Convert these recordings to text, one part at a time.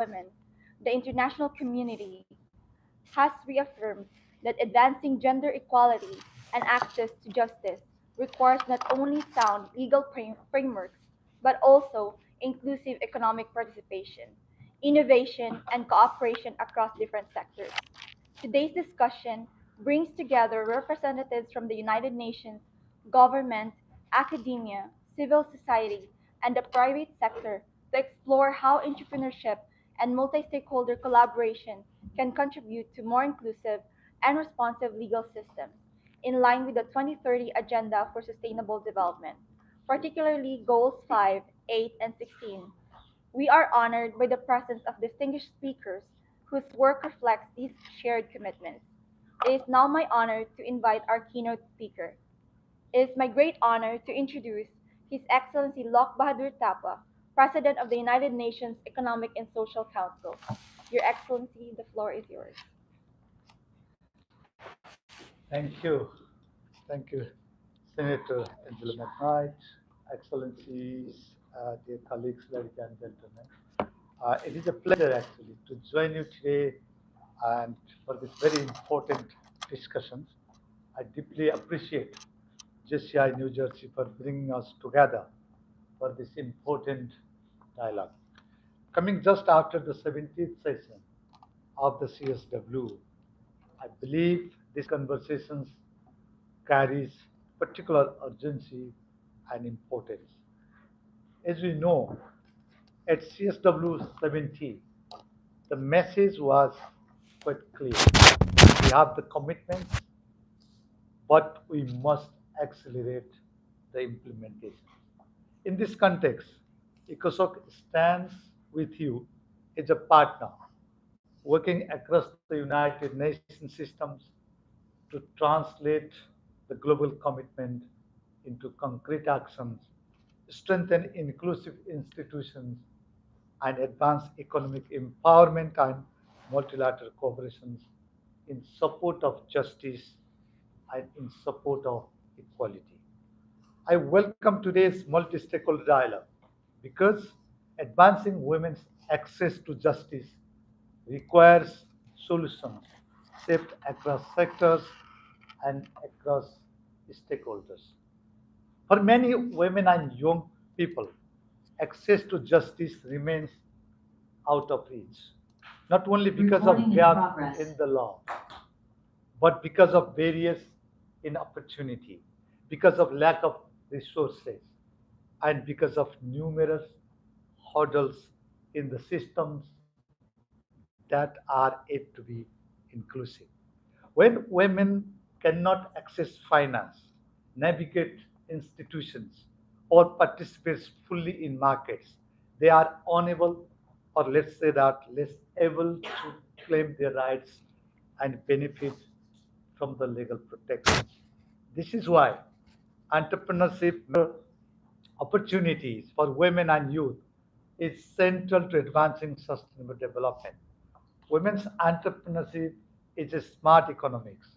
women, the international community has reaffirmed that advancing gender equality and access to justice requires not only sound legal frameworks, but also inclusive economic participation, innovation, and cooperation across different sectors. Today's discussion brings together representatives from the United Nations, government, academia, civil society, and the private sector to explore how entrepreneurship and multi stakeholder collaboration can contribute to more inclusive and responsive legal systems in line with the 2030 Agenda for Sustainable Development, particularly Goals 5, 8, and 16. We are honored by the presence of distinguished speakers whose work reflects these shared commitments. It is now my honor to invite our keynote speaker. It is my great honor to introduce His Excellency Lok Bahadur Tapa, President of the United Nations Economic and Social Council. Your Excellency, the floor is yours. Thank you. Thank you, Senator Angela McKnight, Excellencies, dear colleagues, ladies and gentlemen. It is a pleasure actually to join you today and for this very important discussions. I deeply appreciate JCI New Jersey for bringing us together for this important dialogue. Coming just after the 17th session of the CSW, I believe these conversations carries particular urgency and importance. As we know, at CSW 70, the message was quite clear. We have the commitments, but we must accelerate the implementation. In this context, ECOSOC stands with you as a partner working across the United Nations systems to translate the global commitment into concrete actions, strengthen inclusive institutions, and advance economic empowerment and multilateral cooperations in support of justice and in support of equality. I welcome today's multi stakeholder dialogue because advancing women's access to justice requires solutions shaped across sectors and across stakeholders. For many women and young people, access to justice remains out of reach, not only because of Recording in gap progress. in the law, but because of barriers in opportunity, because of lack of resources, and because of numerous hurdles in the systems that are yet to be inclusive. When women cannot access finance, navigate institutions, or participate fully in markets, they are unable, or let's say that, less able to claim their rights and benefit from the legal protections. This is why entrepreneurship opportunities for women and youth is central to advancing sustainable development. Women's entrepreneurship is a smart economics,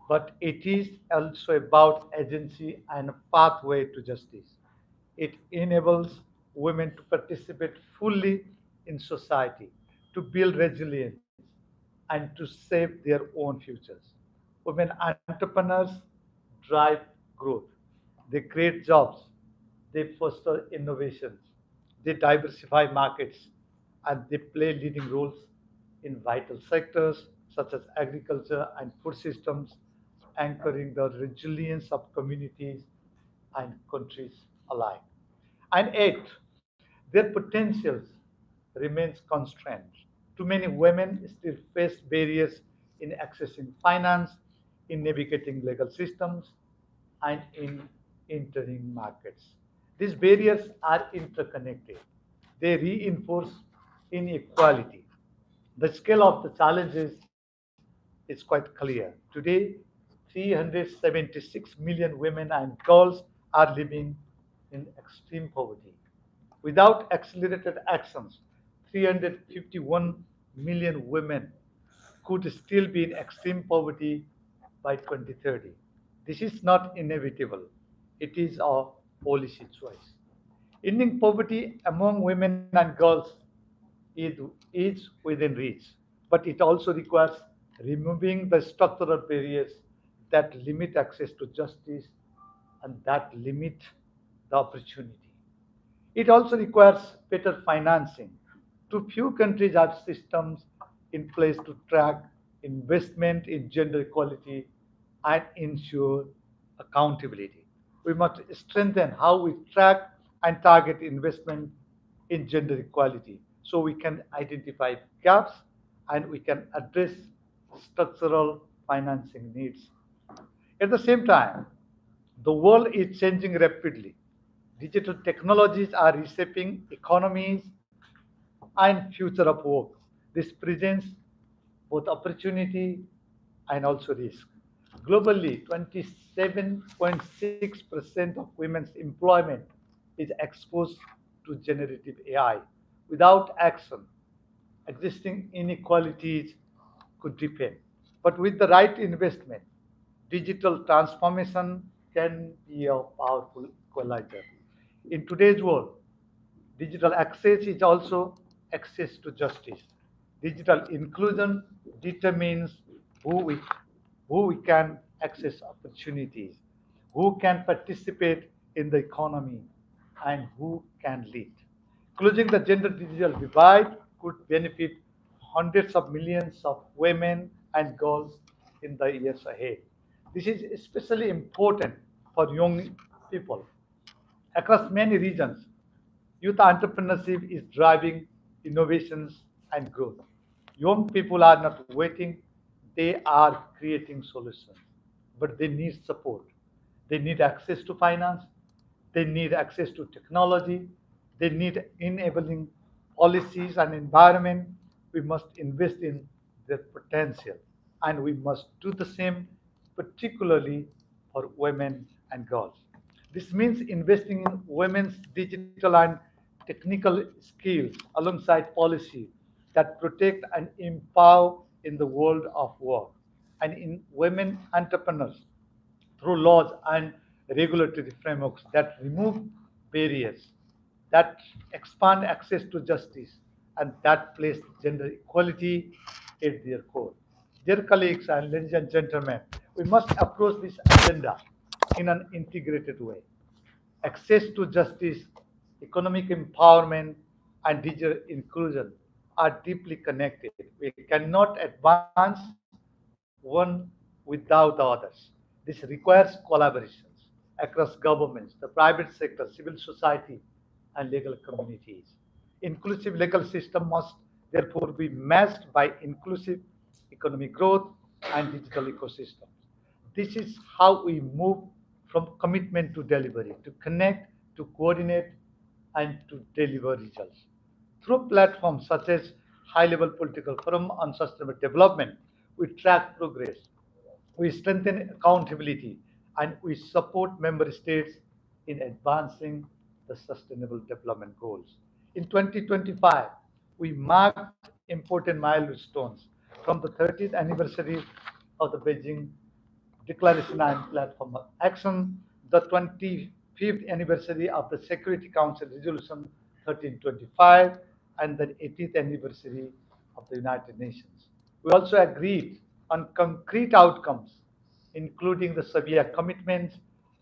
but it is also about agency and a pathway to justice. It enables women to participate fully in society, to build resilience, and to shape their own futures. Women entrepreneurs drive growth. They create jobs, they foster innovations, they diversify markets, and they play leading roles in vital sectors such as agriculture and food systems, anchoring the resilience of communities and countries alike. And yet, their potentials remains constrained. Too many women still face barriers in accessing finance, in navigating legal systems, and in entering markets. These barriers are interconnected. They reinforce inequality. The scale of the challenges is quite clear. Today, 376 million women and girls are living in extreme poverty. Without accelerated actions, 351 million women could still be in extreme poverty by 2030. This is not inevitable, it is a policy choice. Ending poverty among women and girls is, is within reach. But it also requires removing the structural barriers that limit access to justice and that limit the opportunity. It also requires better financing. Too few countries have systems in place to track investment in gender equality and ensure accountability. We must strengthen how we track and target investment in gender equality so we can identify gaps and we can address structural financing needs. At the same time, the world is changing rapidly. Digital technologies are reshaping economies and future of work. This presents both opportunity and also risk. Globally, 27.6% of women's employment is exposed to generative AI. Without action, existing inequalities could deepen. But with the right investment, digital transformation can be a powerful equalizer. In today's world, digital access is also access to justice. Digital inclusion determines who we, who we can access opportunities, who can participate in the economy, and who can lead. Closing the gender digital divide could benefit hundreds of millions of women and girls in the years ahead. This is especially important for young people across many regions. Youth entrepreneurship is driving innovations and growth. Young people are not waiting, they are creating solutions. But they need support. They need access to finance, they need access to technology, they need enabling policies and environment. We must invest in their potential and we must do the same, particularly for women and girls. This means investing in women's digital and technical skills alongside policy that protect and empower in the world of work and in women entrepreneurs through laws and regulatory frameworks that remove barriers, that expand access to justice, and that place gender equality at their core. Dear colleagues and ladies and gentlemen, we must approach this agenda in an integrated way. Access to justice, economic empowerment, and digital inclusion are deeply connected. We cannot advance one without the others. This requires collaborations across governments, the private sector, civil society, and legal communities. Inclusive legal system must therefore be matched by inclusive economic growth and digital ecosystems. This is how we move from commitment to delivery, to connect, to coordinate, and to deliver results. Through platforms such as High Level Political Forum on Sustainable Development, we track progress, we strengthen accountability, and we support member states in advancing the Sustainable Development Goals. In 2025, we marked important milestones from the 30th anniversary of the Beijing Declaration and Platform of Action, the 25th anniversary of the Security Council Resolution 1325, and the 80th anniversary of the United Nations. We also agreed on concrete outcomes, including the Sevilla commitments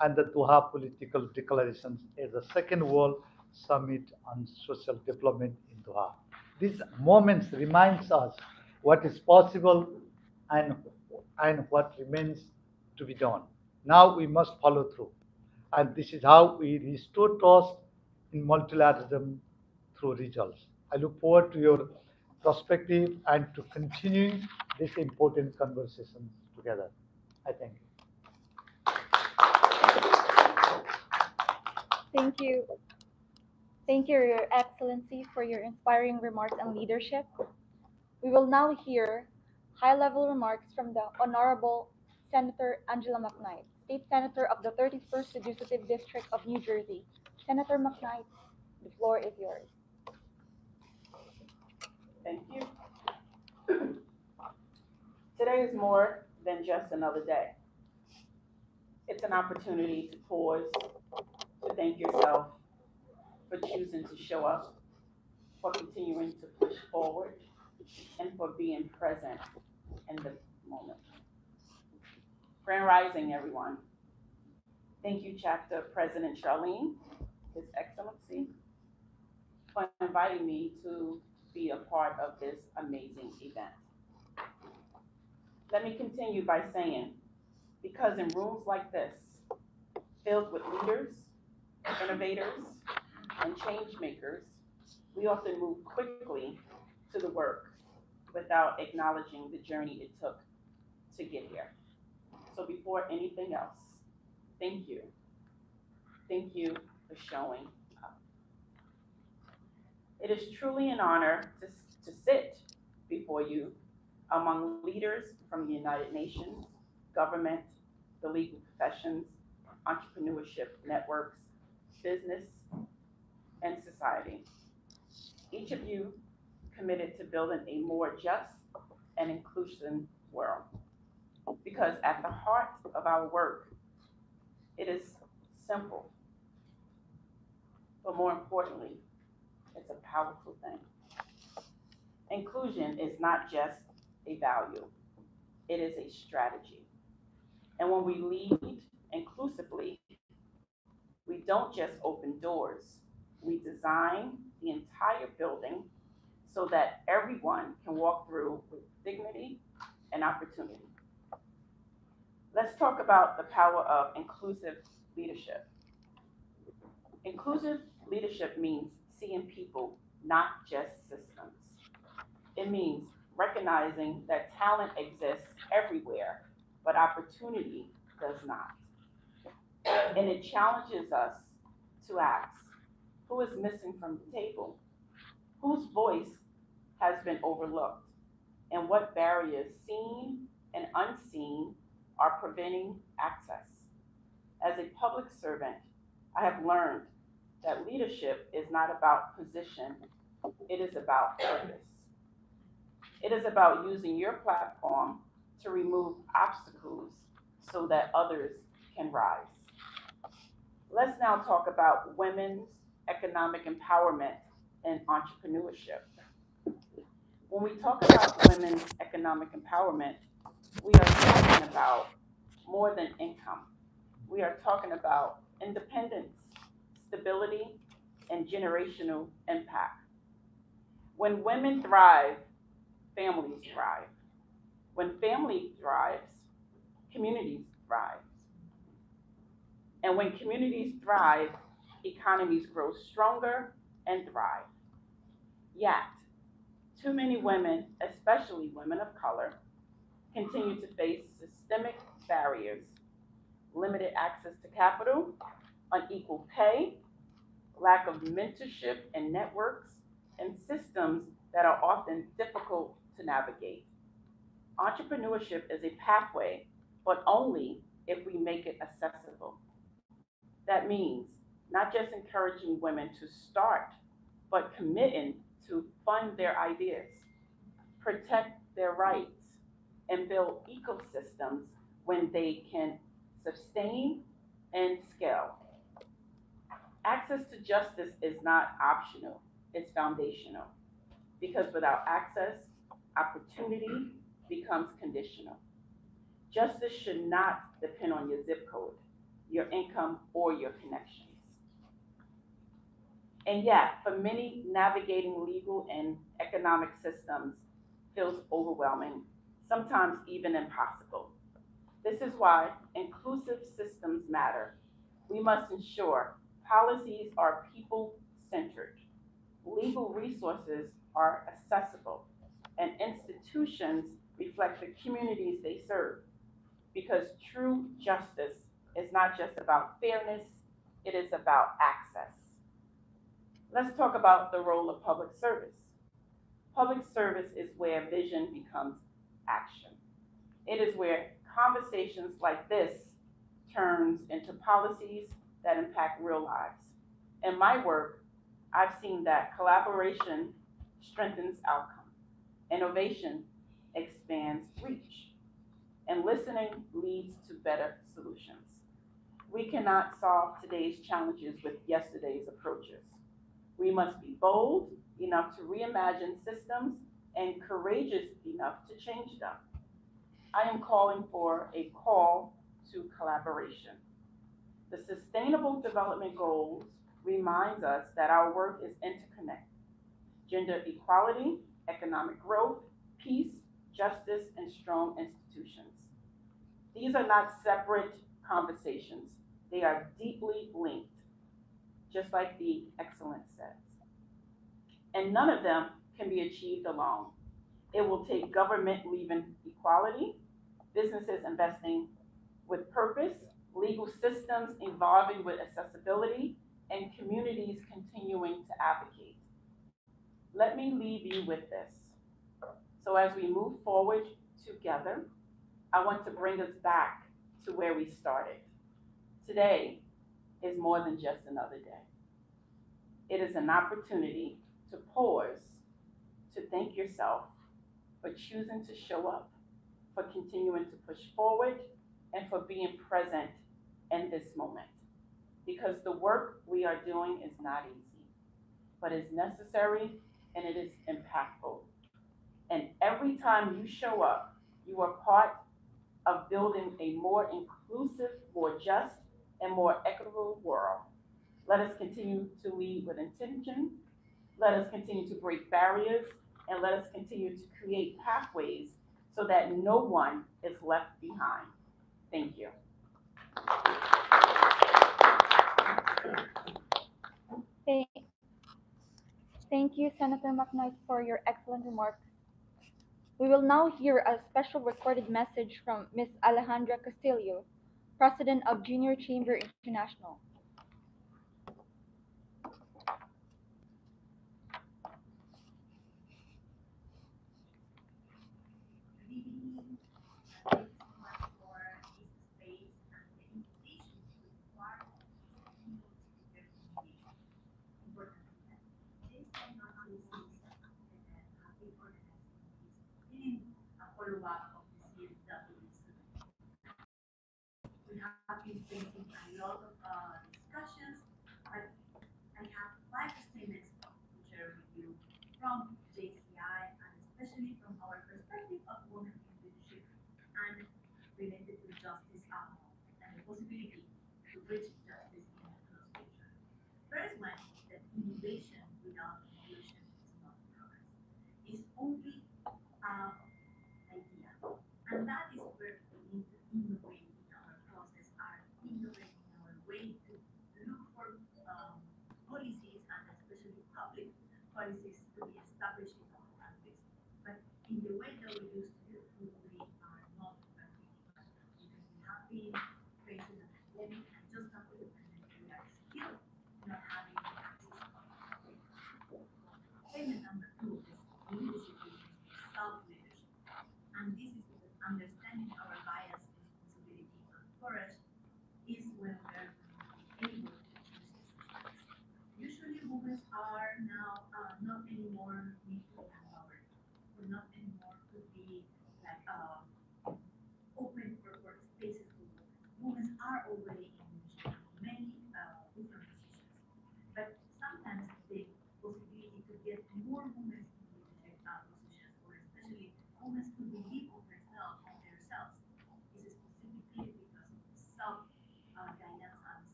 and the Doha political declarations as the Second World Summit on Social Development in Doha. These moments reminds us what is possible and, and what remains to be done. Now we must follow through. And this is how we restore trust in multilateralism through results. I look forward to your perspective and to continuing this important conversation together. I thank you. Thank you. Thank you, Your Excellency, for your inspiring remarks and leadership. We will now hear high-level remarks from the Honorable Senator Angela McKnight, State Senator of the 31st Legislative District of New Jersey. Senator McKnight, the floor is yours. Thank you. Today is more than just another day. It's an opportunity to pause, to thank yourself for choosing to show up, for continuing to push forward, and for being present in the moment. Grand Rising, everyone. Thank you, Chapter President Charlene, His Excellency, for inviting me to be a part of this amazing event. Let me continue by saying, because in rooms like this, filled with leaders, innovators, and change makers, we often move quickly to the work without acknowledging the journey it took to get here. So before anything else, thank you. Thank you for showing up. It is truly an honor to sit before you among leaders from the United Nations, government, the legal professions, entrepreneurship networks, business, and society. Each of you committed to building a more just and inclusive world. Because at the heart of our work, it is simple, but more importantly, it's a powerful thing. Inclusion is not just a value, it is a strategy. And when we lead inclusively, we don't just open doors, we design the entire building so that everyone can walk through with dignity and opportunity. Let's talk about the power of inclusive leadership. Inclusive leadership means seeing people, not just systems. It means recognizing that talent exists everywhere, but opportunity does not. And it challenges us to ask, who is missing from the table? Whose voice has been overlooked? And what barriers, seen and unseen, are preventing access? As a public servant, I have learned that leadership is not about position, it is about purpose. It is about using your platform to remove obstacles so that others can rise. Let's now talk about women's economic empowerment and entrepreneurship. When we talk about women's economic empowerment, we are talking about more than income. We are talking about independence, stability, and generational impact. When women thrive, families thrive. When family thrives, communities thrive. And when communities thrive, economies grow stronger and thrive. Yet, too many women, especially women of color, continue to face systemic barriers, limited access to capital, unequal pay, lack of mentorship and networks, and systems that are often difficult to navigate. Entrepreneurship is a pathway, but only if we make it accessible. That means not just encouraging women to start, but committing to fund their ideas, protect their rights, and build ecosystems when they can sustain and scale. Access to justice is not optional, it's foundational. Because without access, opportunity becomes conditional. Justice should not depend on your zip code, your income, or your connections. And yet, for many, navigating legal and economic systems feels overwhelming, sometimes even impossible. This is why inclusive systems matter. We must ensure policies are people centered, legal resources are accessible, and institutions reflect the communities they serve. Because true justice is not just about fairness, it is about access. Let's talk about the role of public service. Public service is where vision becomes action. It is where conversations like this turns into policies that impact real lives. In my work, I've seen that collaboration strengthens outcome, innovation expands reach, and listening leads to better solutions. We cannot solve today's challenges with yesterday's approaches. We must be bold, enough to reimagine systems, and courageous enough to change them. I am calling for a call to collaboration. The Sustainable Development Goals reminds us that our work is interconnected. Gender equality, economic growth, peace, justice, and strong institutions. These are not separate conversations. They are deeply linked, just like the excellence says. And none of them can be achieved alone. It will take government leaving equality, businesses investing with purpose, legal systems evolving with accessibility, and communities continuing to advocate. Let me leave you with this. So, as we move forward together, I want to bring us back to where we started. Today is more than just another day, it is an opportunity to pause, to thank yourself for choosing to show up, for continuing to push forward, and for being present in this moment. Because the work we are doing is not easy, but is necessary and it is impactful. And every time you show up, you are part of building a more inclusive, more just, and more equitable world. Let us continue to lead with intention. Let us continue to break barriers, and let us continue to create pathways so that no one is left behind. Thank you. Thank, thank you, Senator McKnight, for your excellent remarks. We will now hear a special recorded message from Ms. Alejandra Castillo, President of Junior Chamber International.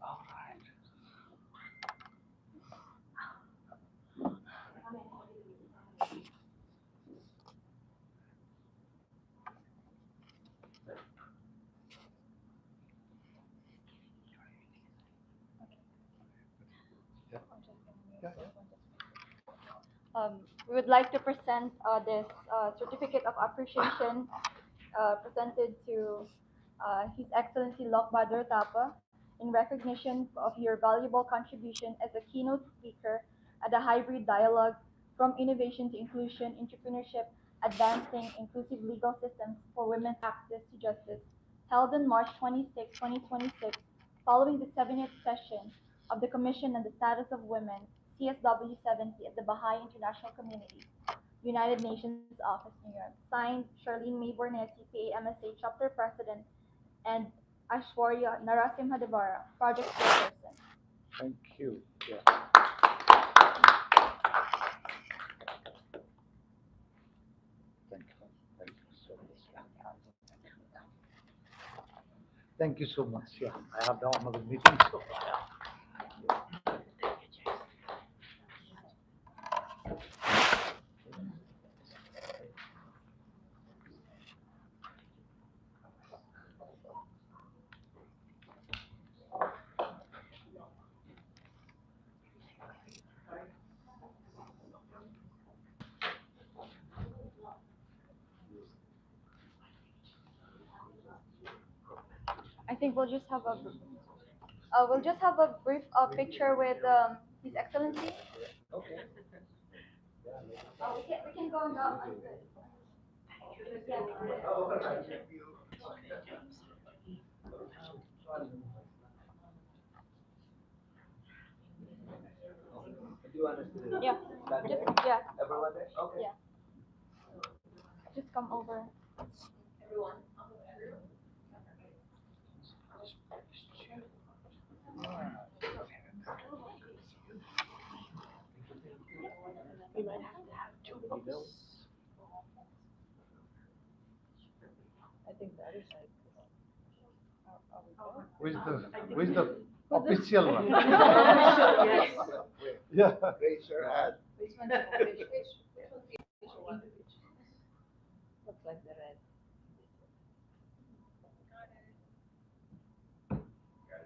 All right. Yeah. Yeah. We would like to present this certificate of appreciation presented to His Excellency Lokbader Tapa in recognition of your valuable contribution as a keynote speaker at the hybrid dialogue from innovation to inclusion, entrepreneurship, advancing inclusive legal systems for women's access to justice, held on March 26, 2026, following the 70th session of the Commission on the Status of Women, CSW 70 at the Baha'i International Community, United Nations Office, New York. Signed, Charlene May Bornesi, PA MSA Chapter President, and Ashwarya Narasimhadevara, Project Chairperson. Thank you. Yeah. Thank you. Thank you so much. Yeah. Thank you so much. Yeah. I have the honor of meeting. So, I think we'll just have a brief picture with His Excellency. We can go now. Yeah. Yeah. Yeah. Just come over. Who is the Who's this? official one? Yes. Yeah.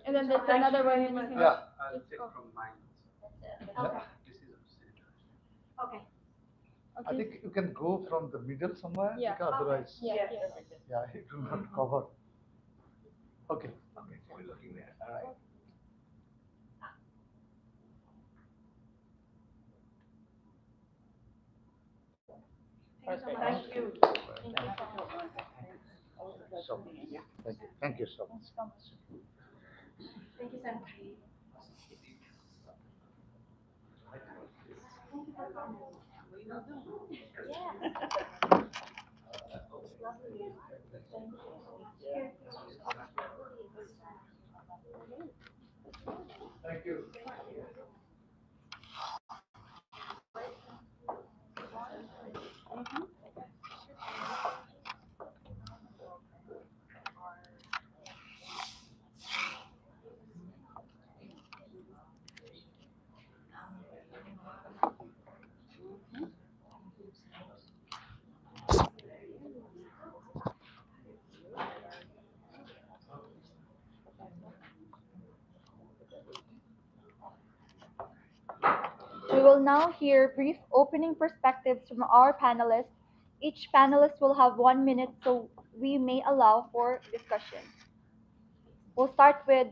And then there's another one. And you can Yeah. just go. Yeah. Okay. I Okay. think you can go from the middle somewhere Yeah. because otherwise, Yes. Yes. yeah, it will not cover. Okay. Okay. We're looking there. All right. Thank you. Thank you so much. So much. Thank you. Thank you so much. Thank you so much. Thank you. We will now hear brief opening perspectives from our panelists. Each panelist will have 1 minute so we may allow for discussion. We'll start with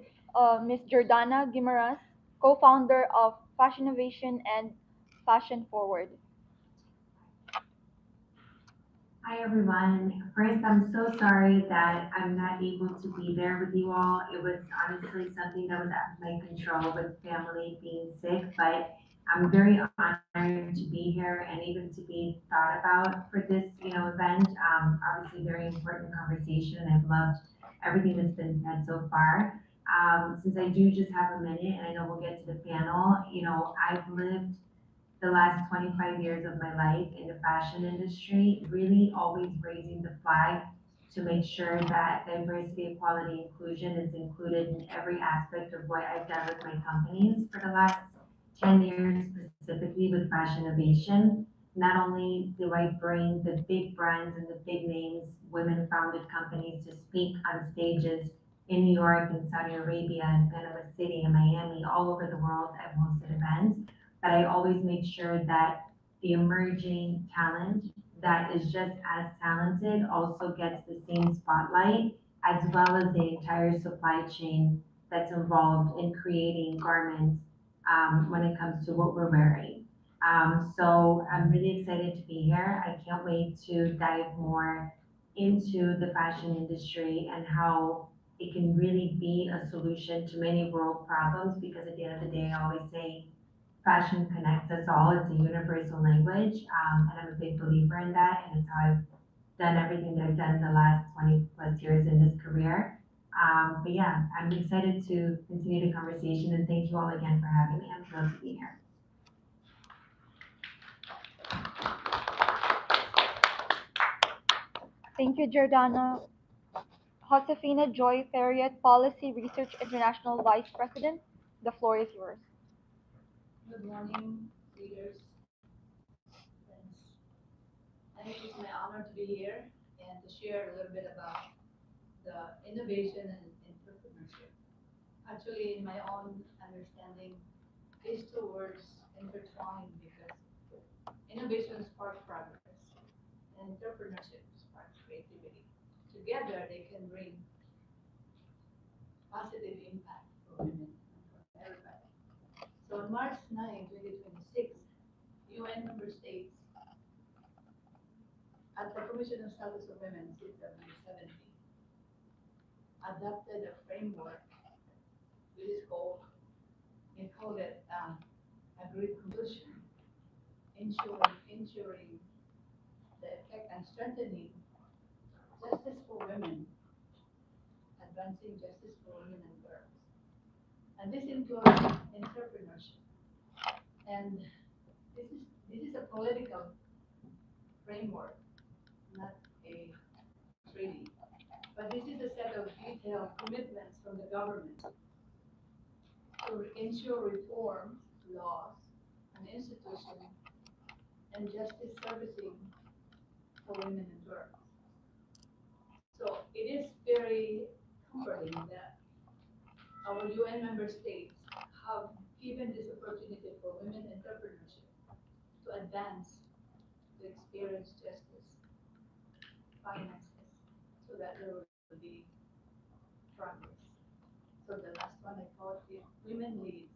Ms. Jordana Guimaras, co-founder of Fashion Innovation and Fashion Forward. Hi everyone. First, I'm so sorry that I'm not able to be there with you all. It was honestly something that was out of my control with family being sick, but I'm very honored to be here and even to be thought about for this, event. Obviously, very important conversation. I've loved everything that's been said so far. Since I do just have a minute, and I know we'll get to the panel, I've lived the last 25 years of my life in the fashion industry, really always raising the flag to make sure that diversity, equality, inclusion is included in every aspect of what I've done with my companies for the last 10 years, specifically with fashion innovation. Not only do I bring the big brands and the big names, women founded companies to speak on stages in New York and Saudi Arabia and Panama City and Miami, all over the world, I've hosted events, but I always make sure that the emerging talent that is just as talented also gets the same spotlight, as well as the entire supply chain that's involved in creating garments when it comes to what we're wearing. So I'm really excited to be here. I can't wait to dive more into the fashion industry and how it can really be a solution to many world problems, because at the end of the day, I always say fashion connects us all. It's a universal language, and I'm a big believer in that. And it's how I've done everything that I've done the last 20 plus years in this career. But yeah, I'm excited to continue the conversation, and thank you all again for having me. I'm thrilled to be here. Thank you, Jordana. Josefina Joy Ferriet, Policy Research International Vice President. The floor is yours. Good morning, leaders, friends. I think it's my honor to be here and to share a little bit about the innovation and entrepreneurship. Actually, in my own understanding, these two words intertwine because innovation sparks progress and entrepreneurship sparks creativity. Together, they can bring positive impact for women and for everybody. So on March 9, 2026, UN member states at the Commission on Status of Women, CW70, adopted a framework which is called, they call it agreed conclusion, ensuring the effect and strengthening justice for women, advancing justice for women and girls. And this includes entrepreneurship. And this is a political framework, not a treaty. But this is a set of detailed commitments from the government to ensure reforms, laws, and institutions and justice servicing for women and girls. So it is very comforting that our UN member states have given this opportunity for women entrepreneurship to advance, to experience justice, finances, so that there will be progress. So the last one I called, if women lead,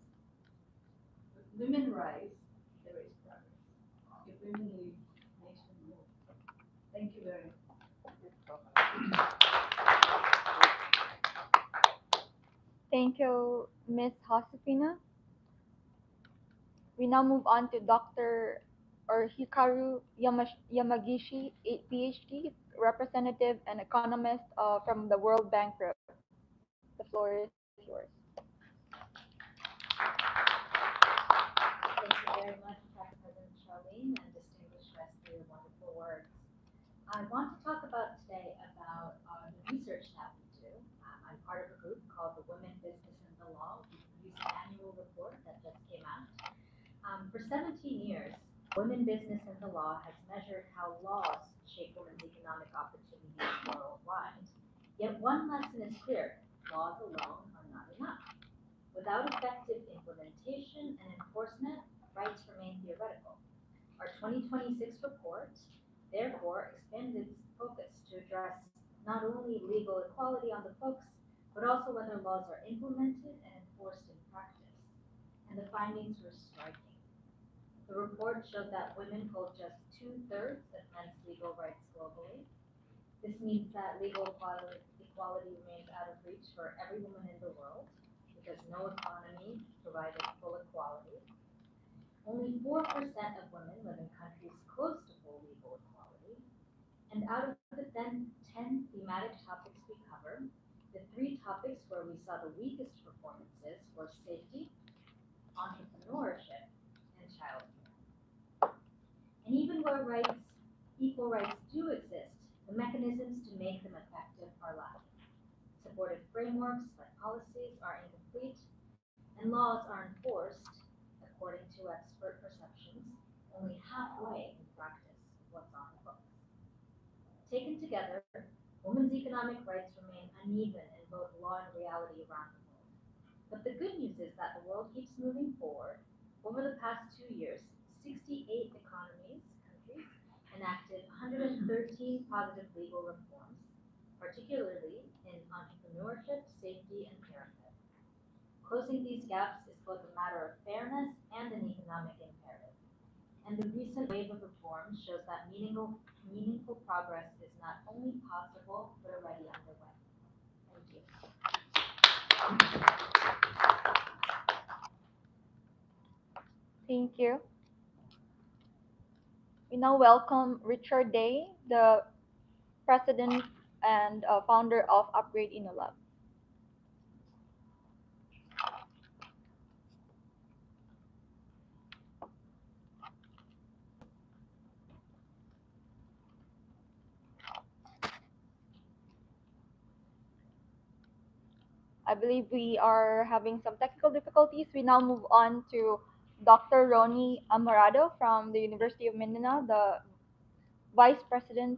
if women rise, there is progress. If women lead, nation move. Thank you very much. Thank you, Ms. Josefina. We now move on to Dr. or Hikaru Yamagishi, a PhD, representative and economist from the World Bank Group. The floor is yours. Thank you very much, President Charlene, and distinguished guests for your wonderful words. I want to talk about today about the research that we do. I'm part of a group called the Women, Business, and the Law. We produce an annual report that just came out. For 17 years, Women, Business, and the Law has measured how laws shape women's economic opportunities worldwide. Yet one lesson is clear: laws alone are not enough. Without effective implementation and enforcement, rights remain theoretical. Our 2026 report, therefore, expanded its focus to address not only legal equality on the books, but also whether laws are implemented and enforced in practice. And the findings were striking. The report showed that women hold just 2/3 of men's legal rights globally. This means that legal equality remains out of reach for every woman in the world, because no economy provided full equality. Only 4% of women live in countries close to full legal equality. And out of the 10 thematic topics we cover, the 3 topics where we saw the weakest performances were safety, entrepreneurship, and childcare. And even where equal rights do exist, the mechanisms to make them effective are lacking. Supportive frameworks like policies are incomplete, and laws are enforced, according to expert perceptions, only halfway in practice of what's on the books. Taken together, women's economic rights remain uneven in both law and reality around the world. But the good news is that the world keeps moving forward. Over the past 2 years, 68 countries enacted 113 positive legal reforms, particularly in entrepreneurship, safety, and parenthood. Closing these gaps is both a matter of fairness and an economic imperative. And the recent wave of reform shows that meaningful progress is not only possible, but already underway. Thank you. Thank you. We now welcome Richard Day, the president and founder of Upgrade InnoLab. I believe we are having some technical difficulties. We now move on to Dr. Ronnie Amarado from the University of Mindanao, the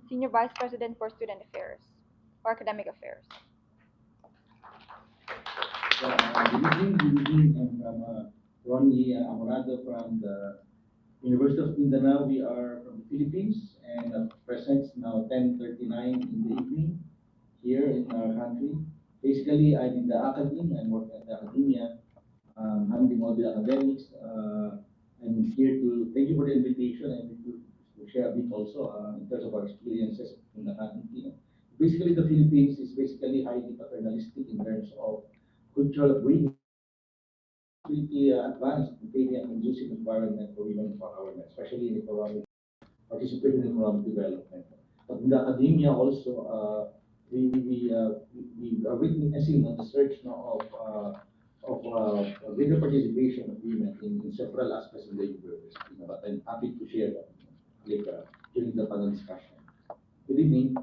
Senior Vice President for Student Affairs or Academic Affairs. Good evening. I'm Ronnie Amorado from the University of Mindanao. We are from the Philippines, and present now 10:39 in the evening here in our country, Basically, I'm in the academia. I'm working at the academia, handling all the academics. I'm here to thank you for the invitation and to share a bit also in terms of our experiences in academia. Basically, the Philippines is basically highly paternalistic in terms of cultural upbringing, pretty advanced in creating a conducive environment for women empowerment, especially in economic participation in economic development. But in the academia also, we are witnessing the surge now of greater participation of women in several aspects of the university. But I'm happy to share that like, during the panel discussion. Good evening.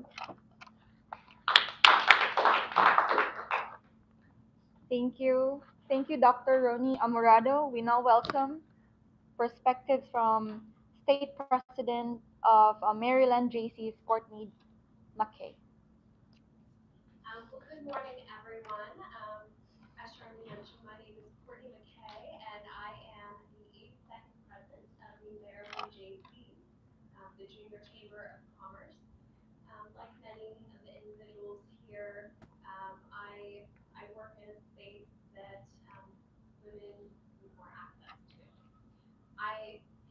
Thank you. Thank you, Dr. Roni Amorado. We now welcome perspectives from State President of Maryland JC's Courtney McKay. Well, good morning, everyone. As Charlie mentioned, my name is Courtney McKay, and I am the 82nd president of the Maryland JCs, the Junior Chamber of Commerce. Like many of the individuals here, I work in a space that women need more access to.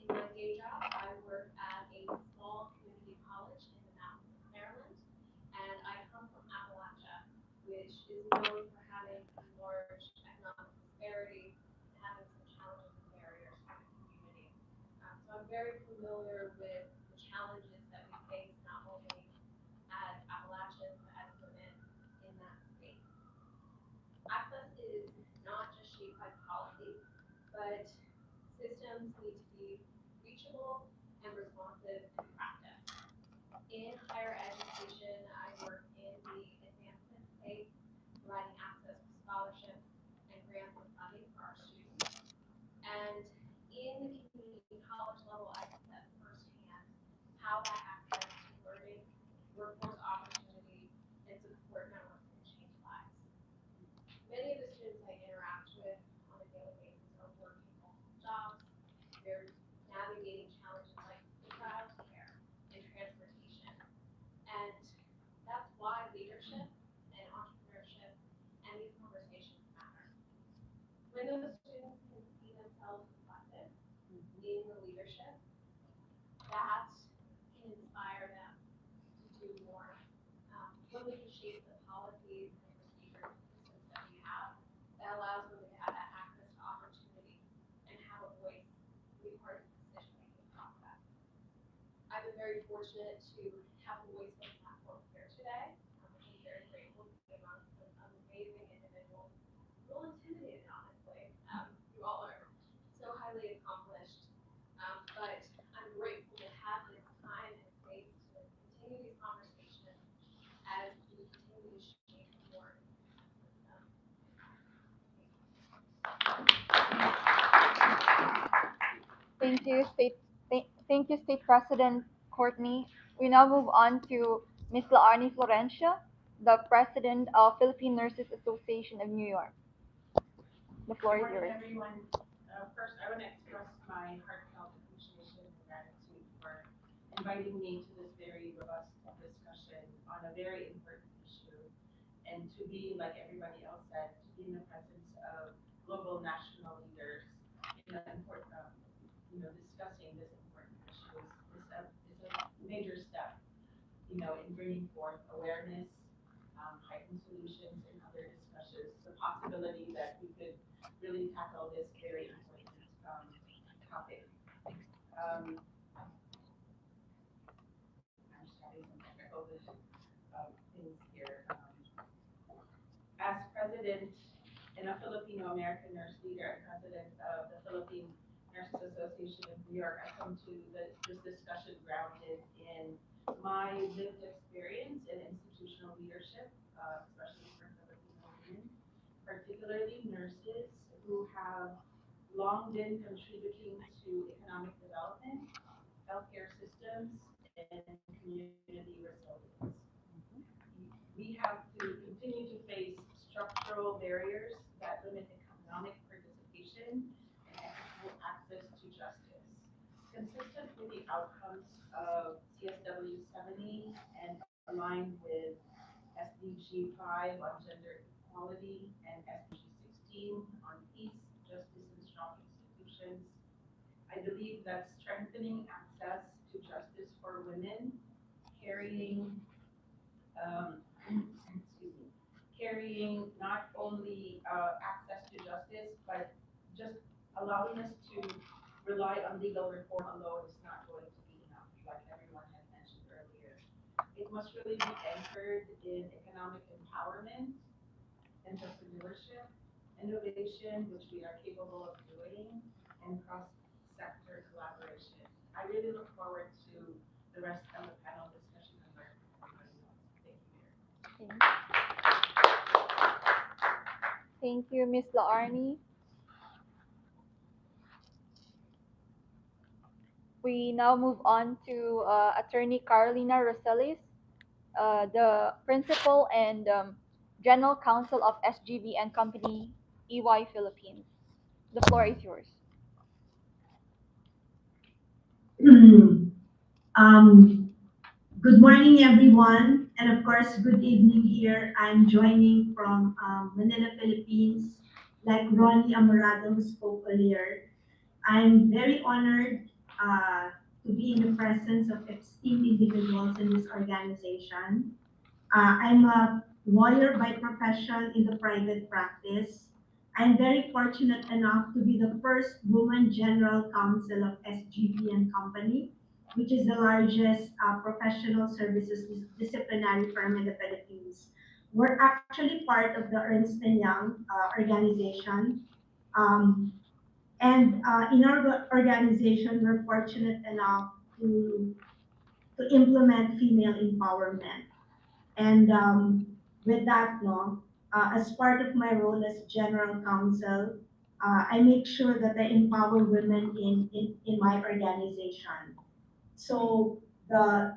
In my day job, I work at a small community college in the mountains of Maryland, and I come from Appalachia, which is known for having some large economic disparity and having some challenges and barriers for the community. So I'm very familiar with the challenges that we face not only as Appalachians but as women in that space. Access is not just shaped by policy, but systems need to be reachable and responsive in practice. In higher education, I work in the advancement space, providing access to scholarships and grants and funding for our students. And in the community college level, I see that firsthand how that access to learning, workforce opportunity, and support networks can change lives. Many of the students I interact with on a daily basis are working multiple jobs. They're navigating challenges like childcare and transportation. And that's why leadership and entrepreneurship and these conversations matter. When those students can see themselves reflected in the leadership, that can inspire them to do more. When we can shape the policies and procedures and systems that we have, that allows women to have that access to opportunity and have a voice, be part of the decision-making process. I've been very fortunate to have a voice on the platform here today, which I'm very grateful to be among some amazing individuals, a little intimidated, honestly. You all are so highly accomplished, but I'm grateful to have this time and space to continue these conversations as we continue to shape a more inclusive system. Thank you, State President Courtney. We now move on to Ms. Laarni Florencia, the President of Philippine Nurses Association of New York. The Good floor is morning, yours. everyone. First, I want to express my heartfelt appreciation and gratitude for inviting me to this very robust discussion on a very important issue, and to be, like everybody else said, to be in the presence of global national leaders in an important, discussing this important issue is a major step, in bringing forth awareness, heightened solutions, and other discussions. The possibility that we could really tackle this very important topic. Um, I'm just having some technical things here. As president and a Filipino American nurse leader and president of the Philippine Nurses Association of New York, I come to this discussion grounded in my lived experience in institutional leadership, especially for Filipino women, particularly nurses who have long been contributing to economic development, healthcare systems, and community resilience. We have to continue to face structural barriers that limit economic participation and equitable access to justice. Consistent with the outcomes of CSW 70 and aligned with SDG 5 on gender equality and SDG 16 on peace, justice, and strong institutions. I believe that strengthening access to justice for women, carrying excuse me, carrying not only access to justice, but just allowing us to rely on legal reform alone is not going to be enough, like everyone had mentioned earlier. It must really be anchored in economic empowerment, entrepreneurship, innovation, which we are capable of doing, and cross-sector collaboration. I really look forward to the rest of the panel discussion and learn from everybody else. Thank you, Mayor. Thank thank you, Ms. Laarni. We now move on to Attorney Carolina Rosales, the Principal and General Counsel of SGV and Company, EY Philippines. The floor is yours. um, Good morning, everyone, and of course, good evening here. I'm joining from Manila, Philippines, like Ronnie Amorado who spoke earlier. I'm very honored to be in the presence of esteemed individuals in this organization. I'm a lawyer by profession in the private practice. I'm very fortunate enough to be the first woman general counsel of SGB and Company, which is the largest professional services disciplinary firm in the Philippines. We're actually part of the Ernst& Young organization. Um, and in our organization, we're fortunate enough to implement female empowerment. And with that, no, as part of my role as general counsel, I make sure that I empower women in my organization. So the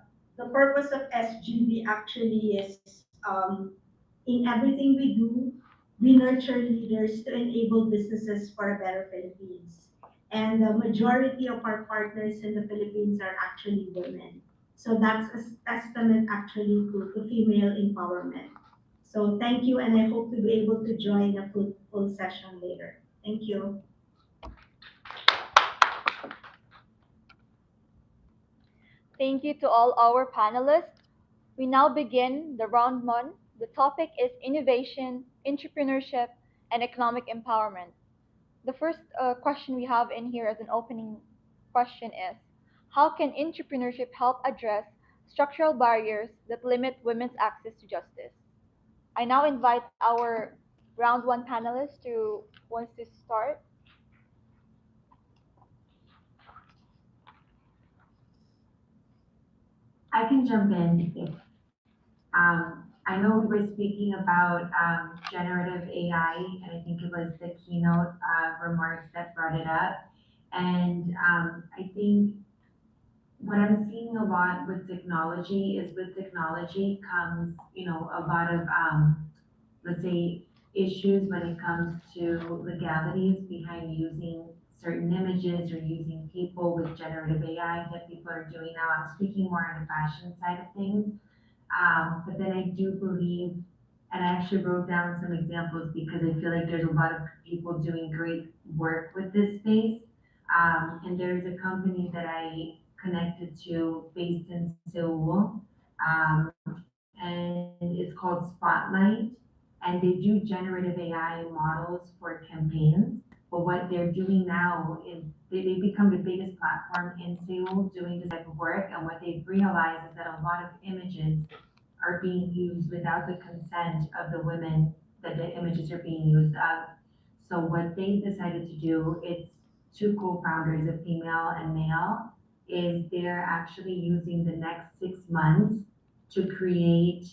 purpose of SGB actually is in everything we do, we nurture leaders to enable businesses for a better Philippines. And the majority of our partners in the Philippines are actually women. So that's a testament actually to female empowerment. So thank you, and I hope to be able to join a full session later. Thank you. Thank you to all our panelists. We now begin the round one. The topic is innovation, entrepreneurship, and economic empowerment. The first question we have in here as an opening question is: how can entrepreneurship help address structural barriers that limit women's access to justice? I now invite our round one panelist to wants to start. I can jump in if I know we were speaking about generative AI, and I think it was the keynote remarks that brought it up. And I think what I'm seeing a lot with technology is with technology comes, a lot of, let's say, issues when it comes to legalities behind using certain images or using people with generative AI that people are doing now. I'm speaking more on the fashion side of things. But then I do believe, and I actually wrote down some examples because I feel like there's a lot of people doing great work with this space. And there's a company that I connected to based in Seoul, and it's called Spotlight. And they do generative AI models for campaigns. But what they're doing now is they become the biggest platform in Seoul doing this type of work. And what they've realized is that a lot of images are being used without the consent of the women that the images are being used of. So what they decided to do, it's two co-founders, a female and male, is they're actually using the next 6 months to create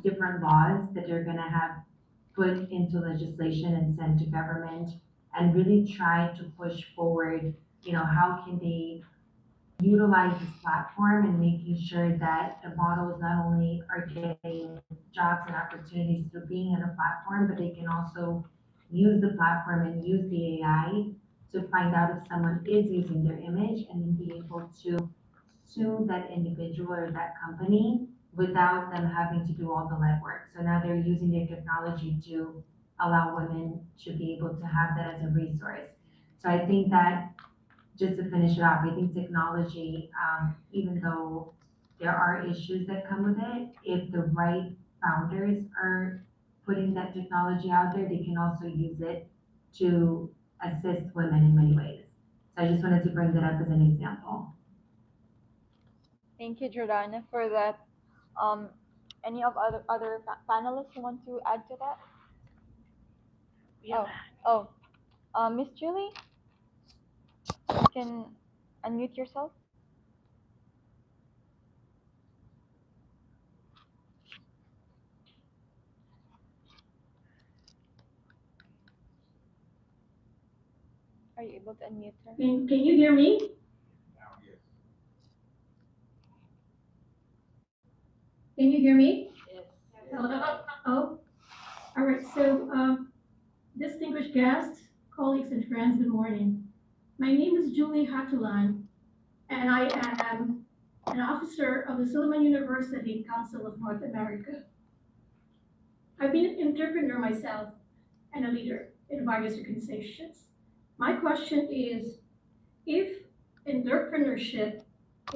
different laws that they're going to have put into legislation and sent to government and really try to push forward, how can they utilize this platform and making sure that the models not only are getting jobs and opportunities through being on a platform, but they can also use the platform and use the AI to find out if someone is using their image and then be able to sue that individual or that company without them having to do all the legwork. So now they're using the technology to allow women to be able to have that as a resource. So I think that just to finish it off, I think technology, even though there are issues that come with it, if the right founders are putting that technology out there, they can also use it to assist women in many ways. So I just wanted to bring that up as an example. Thank you, Jordana, for that. Um, any of other panelists who want to add to that? Yeah. Oh, Miss Julie, you can unmute yourself. Are you able to unmute her? Can you hear me? Can you hear me? Yes. Hello? Oh, all right. So, distinguished guests, colleagues, and friends, good morning. My name is Julie Hatulan, and I am an officer of the Silliman University Council of North America. I've been an entrepreneur myself and a leader in various organizations. My question is, if entrepreneurship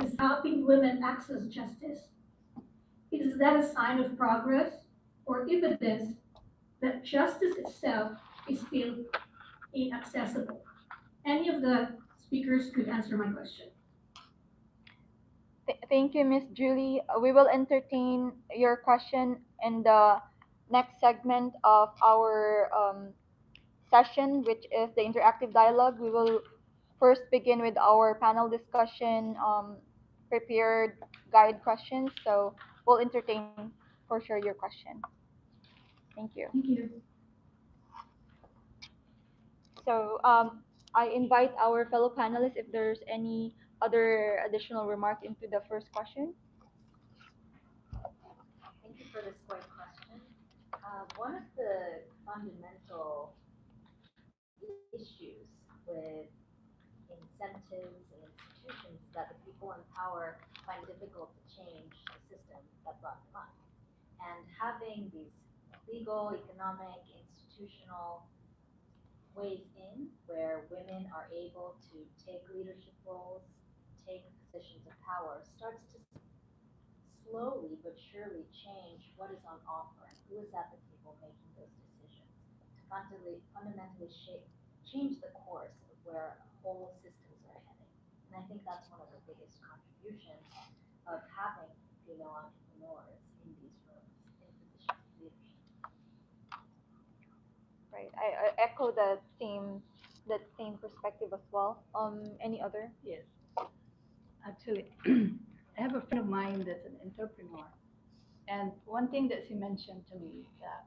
is helping women access justice, is that a sign of progress or evidence that justice itself is still inaccessible? Any of the speakers could answer my question. Thank you, Miss Julie. We will entertain your question in the next segment of our session, which is the interactive dialogue. We will first begin with our panel discussion, prepared guide questions. So we'll entertain for sure your question. Thank you. Thank you. So I invite our fellow panelists if there's any other additional remark into the first question. Thank you for this great question. One of the fundamental issues with incentives and institutions is that the people in power find it difficult to change the system that brought them up. And having these legal, economic, institutional ways in where women are able to take leadership roles, take positions of power, starts to slowly but surely change what is on offer and who is at the table making those decisions to fundamentally change the course of where whole systems are heading. And I think that's one of the biggest contributions of having female entrepreneurs in these rooms, in positions of leadership. Right. I echo that same perspective as well. Any other? Yes, actually, I have a friend of mine that's an entrepreneur, and one thing that she mentioned to me that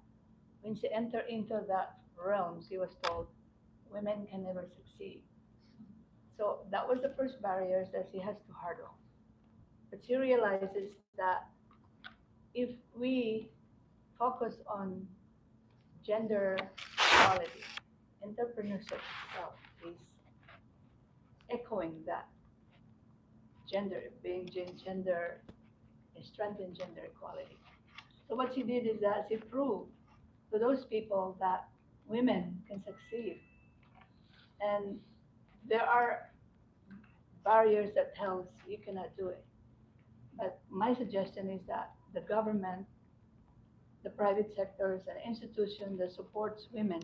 when she entered into that realm, she was told women can never succeed. So that was the first barriers that she has to hurdle. But she realizes that if we focus on gender equality, entrepreneurship itself is echoing that gender, being gender, strengthen gender equality. So what she did is that she proved to those people that women can succeed. And there are barriers that tells you cannot do it. But my suggestion is that the government, the private sectors, and institutions that supports women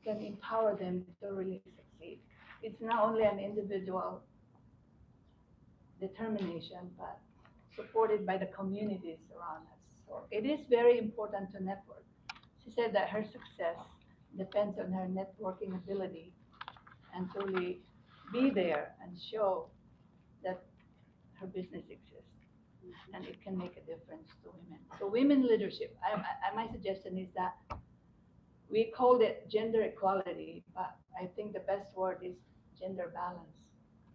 can empower them to really succeed. It's not only an individual determination, but supported by the communities around us. So it is very important to network. She said that her success depends on her networking ability and to really be there and show that her business exists and it can make a difference to women. So women leadership, my suggestion is that we called it gender equality, but I think the best word is gender balance,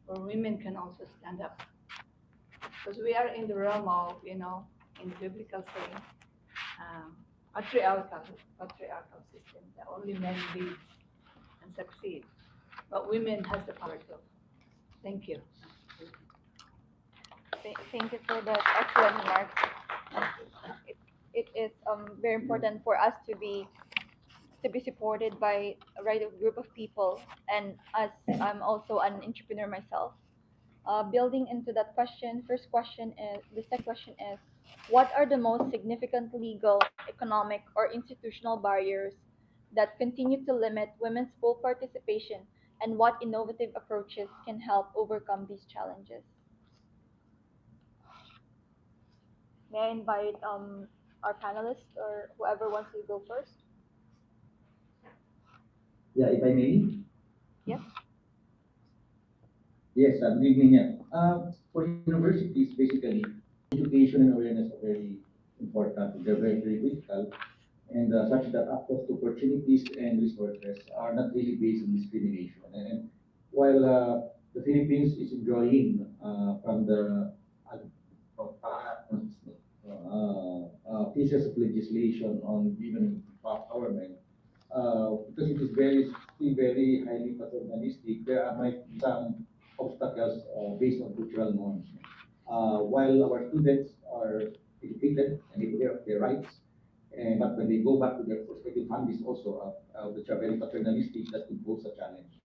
where women can also stand up. Because we are in the realm of, in the biblical saying, um, patriarchal system that only men lead and succeed. But women has the power too. Thank you. Thank you for that excellent remarks. It, it is very important for us to be supported by a right group of people. And as I'm also an entrepreneur myself, building into that question, first question is the second question is, what are the most significant legal, economic, or institutional barriers that continue to limit women's full participation, and what innovative approaches can help overcome these challenges? May I invite our panelists or whoever wants to go first? Yeah, if I may. Yes. Yes, good evening. Yeah. For universities, basically, education and awareness are very important. They're very critical, and such that access to opportunities and resources are not really based on discrimination. And while the Philippines is enjoying from the pieces of legislation on women empowerment, because it is still very highly paternalistic, there might be some obstacles based on cultural norms. While our students are educated and aware of their rights, but when they go back to their respective families also, which are very paternalistic, that could pose a challenge.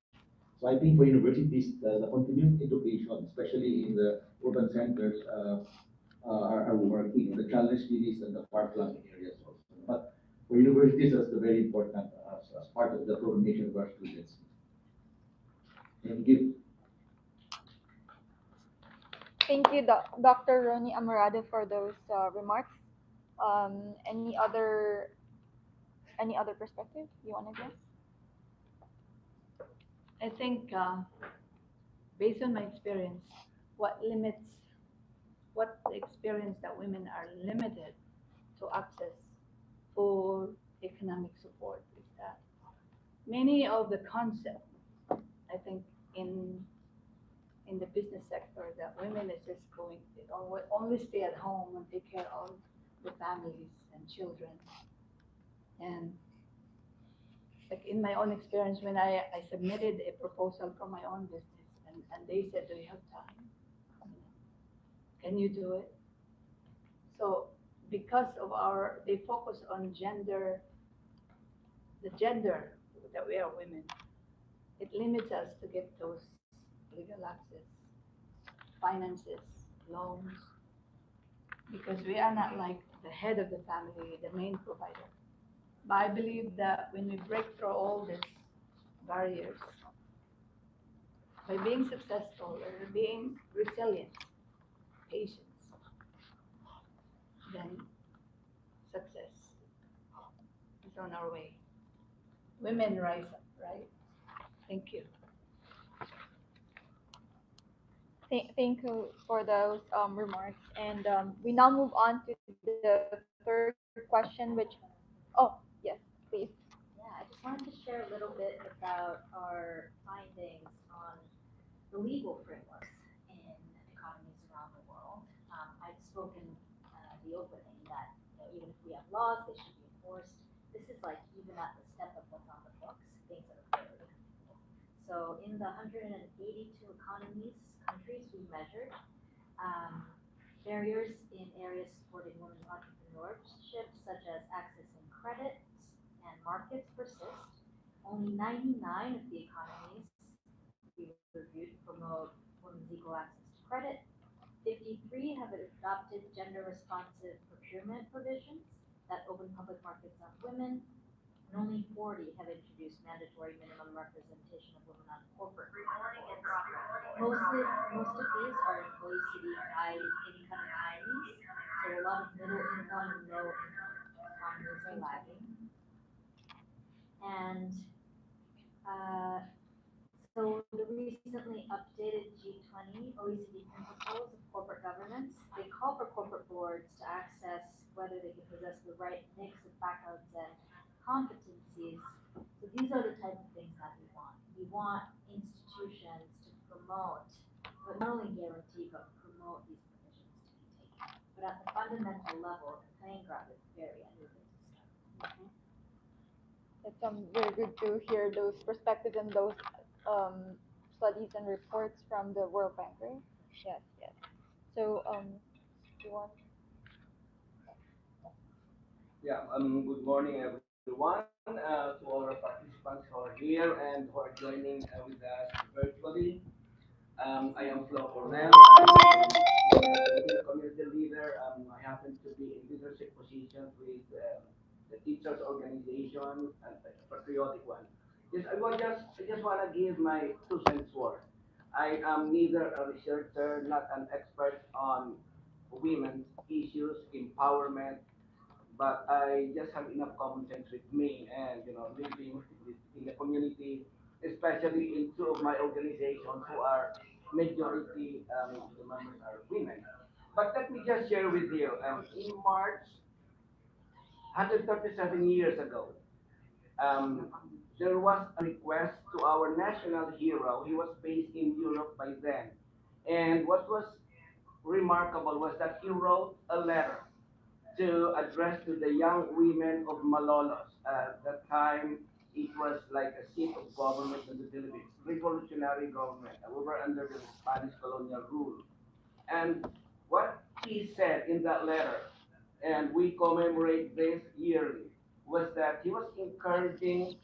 So I think for universities, the continuing education, especially in the urban centers, are working. The challenge really is in the far-flung areas also. But for universities, that's the very important as part of the formation of our students. Thank you. Thank you, Dr. Ronnie Amorado, for those remarks. Any other perspective you want to give? I think, based on my experience, what limits, what the experience that women are limited to access for economic support is that many of the concepts, I think, in the business sector, that women is just going to only stay at home and take care of the families and children. And like in my own experience, when I submitted a proposal for my own business, and they said, do you have time? Can you do it? So because of they focus on the gender that we are women, it limits us to get those legal access, finances, loans, because we are not like the head of the family, the main provider. But I believe that when we break through all these barriers, by being successful and being resilient, patience, then success is on our way. Women rise up, right? Thank you. Thank you for those remarks. And we now move on to the third question, which, oh, yes, please. Yeah, I just wanted to share a little bit about our findings on the legal frameworks in economies around the world. I've spoken the opening that even if we have laws, they should be enforced. This is like even at the step of what's on the books, things that are very uncomfortable. So in the 182 countries we measured, um, barriers in areas supporting women's entrepreneurship, such as accessing credit and markets, persist. Only 99 of the economies we reviewed promote women's equal access to credit. 53 have adopted gender responsive procurement provisions that open public markets on women, and only 40 have introduced mandatory minimum representation of women on corporate boards. Most of these are in OECD high income economies, so a lot of middle income and low income economies are lagging. And so the recently updated G20 OECD principles of corporate governance, they call for corporate boards to access whether they can possess the right mix of backgrounds and competencies. So these are the type of things that we want. We want institutions to promote, but not only guarantee, but promote these provisions to be taken. But at the fundamental level, the playing ground is very uneven to start. It's very good to hear those perspectives and those studies and reports from the World Bank, right? Yes, yes. So, you want? Yeah, good morning, everyone, to all our participants who are here and who are joining with us virtually. I am Flo Cornell. I'm a Filipino community leader. I happen to be in leadership positions with the teachers' organization and a patriotic one. I just want to give my 2 cents worth. I am neither a researcher, not an expert on women's issues, empowerment, but I just have enough common sense with me and living in the community, especially in two of my organizations who are majority the members are women. But let me just share with you. In March, 137 years ago, um, there was a request to our national hero. He was based in Europe by then, and what was remarkable was that he wrote a letter to address to the young women of Malolos. At that time, it was like a seat of government in the Philippines, revolutionary government. We were under the Spanish colonial rule. And what he said in that letter, and we commemorate this yearly, was that he was encouraging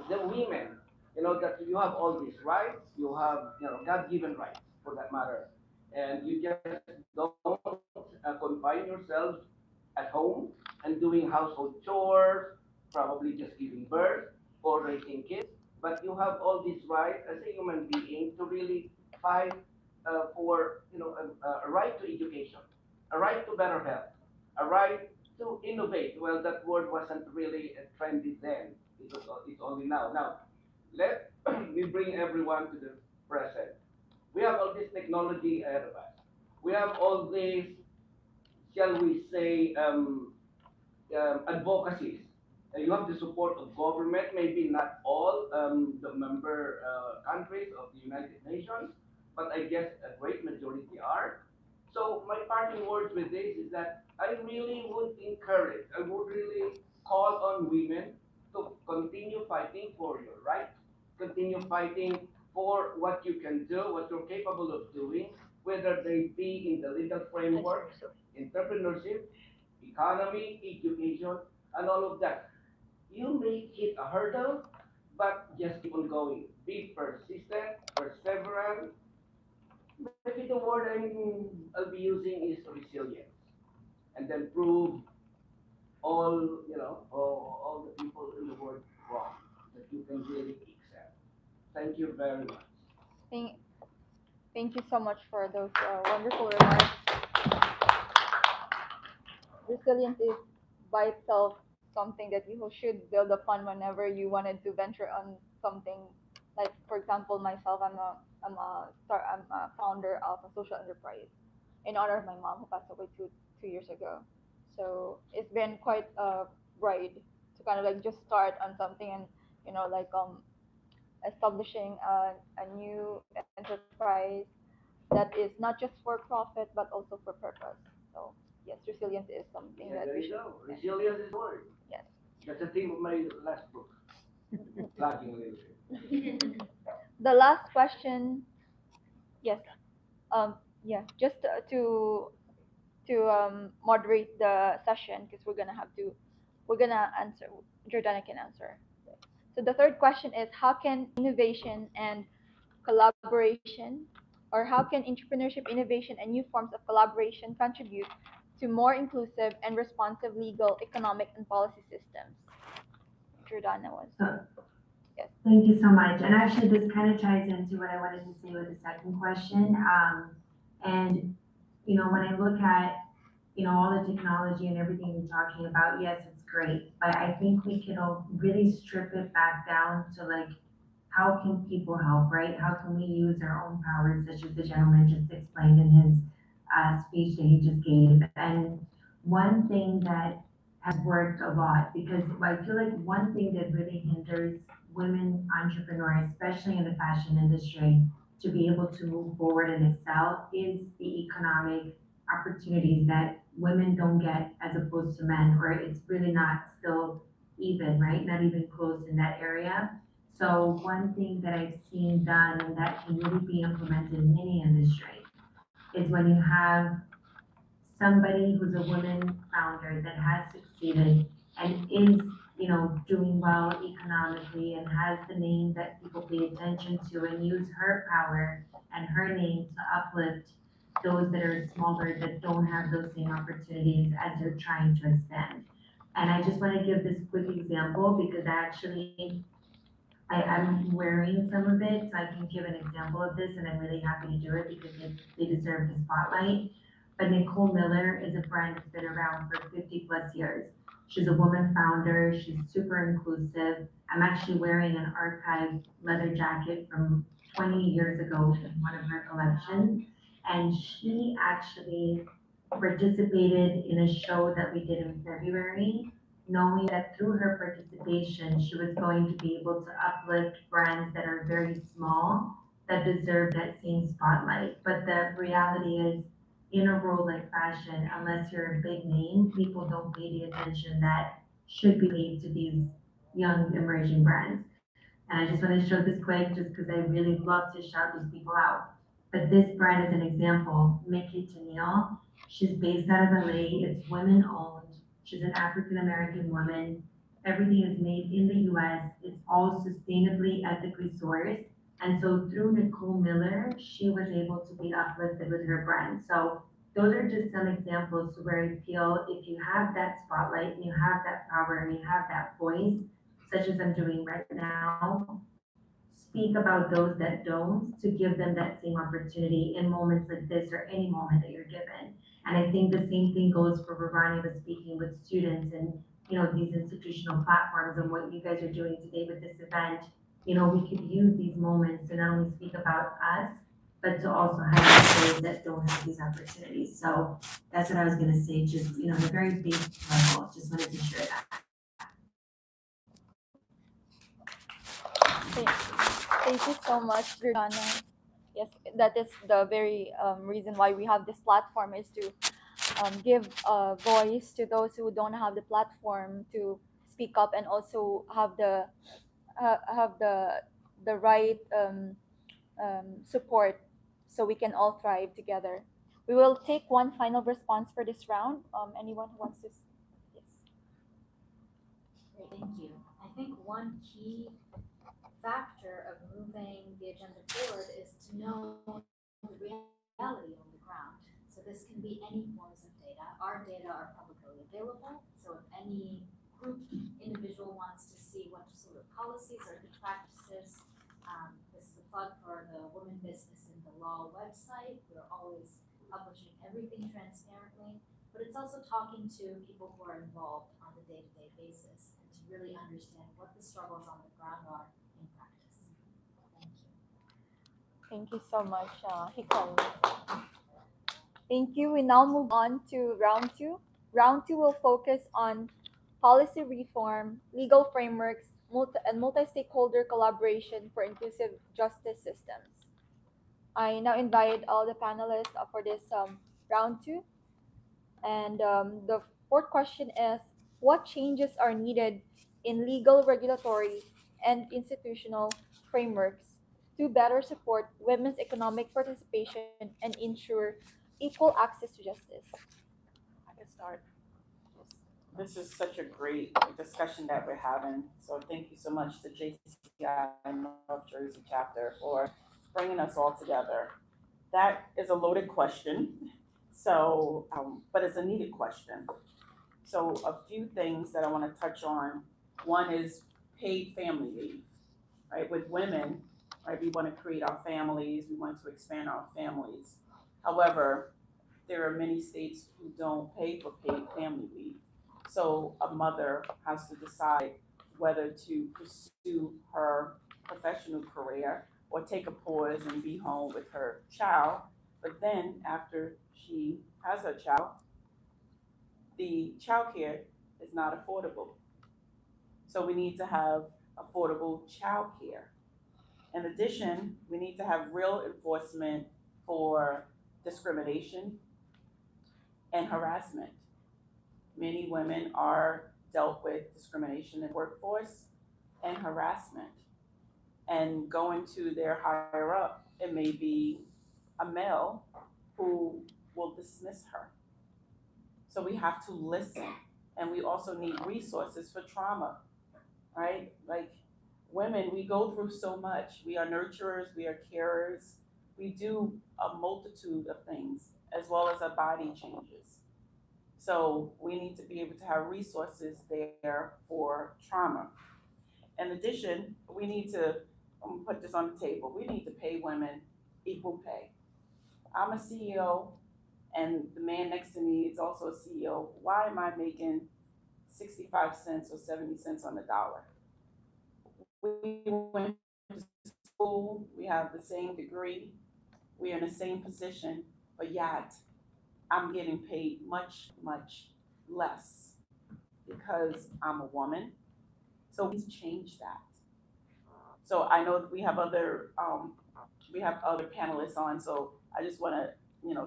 the women, that you have all these rights, you have, God-given rights for that matter, and you just don't confine yourselves at home and doing household chores, probably just giving birth or raising kids, but you have all these rights as a human being to really fight for, a right to education, a right to better health, a right to innovate. Well, that word wasn't really trendy then. It's only now. Now, let me bring everyone to the present. We have all this technology ahead of us. We have all these, shall we say, advocacies. You have the support of government, maybe not all the member countries of the United Nations, but I guess a great majority are. So my parting words with this is that I really would encourage, I would really call on women to continue fighting for your rights, continue fighting for what you can do, what you're capable of doing, whether they be in the legal framework, entrepreneurship, economy, education, and all of that. You may hit a hurdle, but just keep on going. Be persistent, perseverant. Maybe the word I'll be using is resilience, and then prove all the people in the world wrong that you can really excel. Thank you very much. Thank, thank you so much for those wonderful remarks. Resilience is by itself something that you should build upon whenever you wanted to venture on something. Like for example, myself, I'm a founder of a social enterprise in honor of my mom who passed away two years ago. So it's been quite a ride to kind of like just start on something and like establishing a new enterprise that is not just for profit but also for purpose. So yes, resilience is something that Yeah, we there should. you go. Yes. Resilience is the word. Yes. That's the theme of my last book. Plugging a little bit. The last question. Yes. Yeah. Just to moderate the session because we're gonna answer. Jordana can answer. So the third question is how can innovation and collaboration, or how can entrepreneurship, innovation, and new forms of collaboration contribute to more inclusive and responsive legal, economic, and policy systems? Jordana wants So, to. Yes. thank you so much. And actually, this kind of ties into what I wanted to say with the second question. And when I look at all the technology and everything you're talking about, yes, it's great. But I think we can all really strip it back down to like, how can people help, right? How can we use our own powers, such as the gentleman just explained in his speech that he just gave? And one thing that has worked a lot, because I feel like one thing that really hinders women entrepreneurs, especially in the fashion industry, to be able to move forward and excel is the economic opportunities that women don't get as opposed to men, or it's really not still even, right? Not even close in that area. So one thing that I've seen done and that can really be implemented in any industry is when you have somebody who's a woman founder that has succeeded and is, doing well economically and has the name that people pay attention to and use her power and her name to uplift those that are smaller that don't have those same opportunities as they're trying to expand. And I just want to give this quick example because I'm wearing some of it, so I can give an example of this, and I'm really happy to do it because they deserve the spotlight. But Nicole Miller is a brand that's been around for 50 plus years. She's a woman founder, she's super inclusive. I'm actually wearing an archive leather jacket from 20 years ago in one of her collections. And she actually participated in a show that we did in February, knowing that through her participation, she was going to be able to uplift brands that are very small that deserve that same spotlight. But the reality is, in a role like fashion, unless you're a big name, people don't pay the attention that should be paid to these young emerging brands. And I just want to show this quick just because I really love to shout these people out. But this brand is an example, Mickey Tennille. She's based out of LA. It's women owned. She's an African American woman. Everything is made in the US. It's all sustainably, ethically sourced. And so through Nicole Miller, she was able to be uplifted with her brand. So those are just some examples where I feel if you have that spotlight and you have that power and you have that voice, such as I'm doing right now, speak about those that don't to give them that same opportunity in moments like this or any moment that you're given. And I think the same thing goes for Ravani was speaking with students and these institutional platforms and what you guys are doing today with this event. We could use these moments to not only speak about us, but to also highlight those that don't have these opportunities. So that's what I was going to say, just on a very basic level. Just wanted to share that. Thank, thank you so much, Jordana. Yes, that is the very reason why we have this platform is to give a voice to those who don't have the platform to speak up and also have the right support so we can all thrive together. We will take one final response for this round. Anyone who wants to? Yes. Great, thank you. I think one key factor of moving the agenda forward is to know the reality on the ground. So this can be any forms of data. Our data are publicly available. So if any group, individual wants to see what sort of policies or good practices, this is a plug for the Women Business in the Law website. We're always publishing everything transparently, but it's also talking to people who are involved on the day-to-day basis and to really understand what the struggles on the ground are in practice. Thank you. Thank you so much, Hikari. Thank you. We now move on to round two. Round two will focus on policy reform, legal frameworks, and multi stakeholder collaboration for inclusive justice systems. I now invite all the panelists for this round two. And the fourth question is: what changes are needed in legal, regulatory, and institutional frameworks to better support women's economic participation and ensure equal access to justice? I can start. This is such a great discussion that we're having. So thank you so much to JCI North Jersey chapter for bringing us all together. That is a loaded question. But it's a needed question. So a few things that I want to touch on. One is paid family leave, right? With women, right? We want to create our families. We want to expand our families. However, there are many states who don't pay for paid family leave. So a mother has to decide whether to pursue her professional career or take a pause and be home with her child. But then after she has her child, the childcare is not affordable. So we need to have affordable childcare. In addition, we need to have real enforcement for discrimination and harassment. Many women are dealt with discrimination in the workforce and harassment. And going to their higher up, it may be a male who will dismiss her. So we have to listen. And we also need resources for trauma, right? Like women, we go through so much. We are nurturers, we are carers, we do a multitude of things as well as our body changes. So we need to be able to have resources there for trauma. In addition, we need to put this on the table. We need to pay women equal pay. I'm a CEO, and the man next to me is also a CEO. Why am I making 65 cents or 70 cents on the dollar? We went to school, we have the same degree, we're in the same position, but yet I'm getting paid much, much less because I'm a woman. So we need to change that. So I know that we have other panelists on, so I just want to,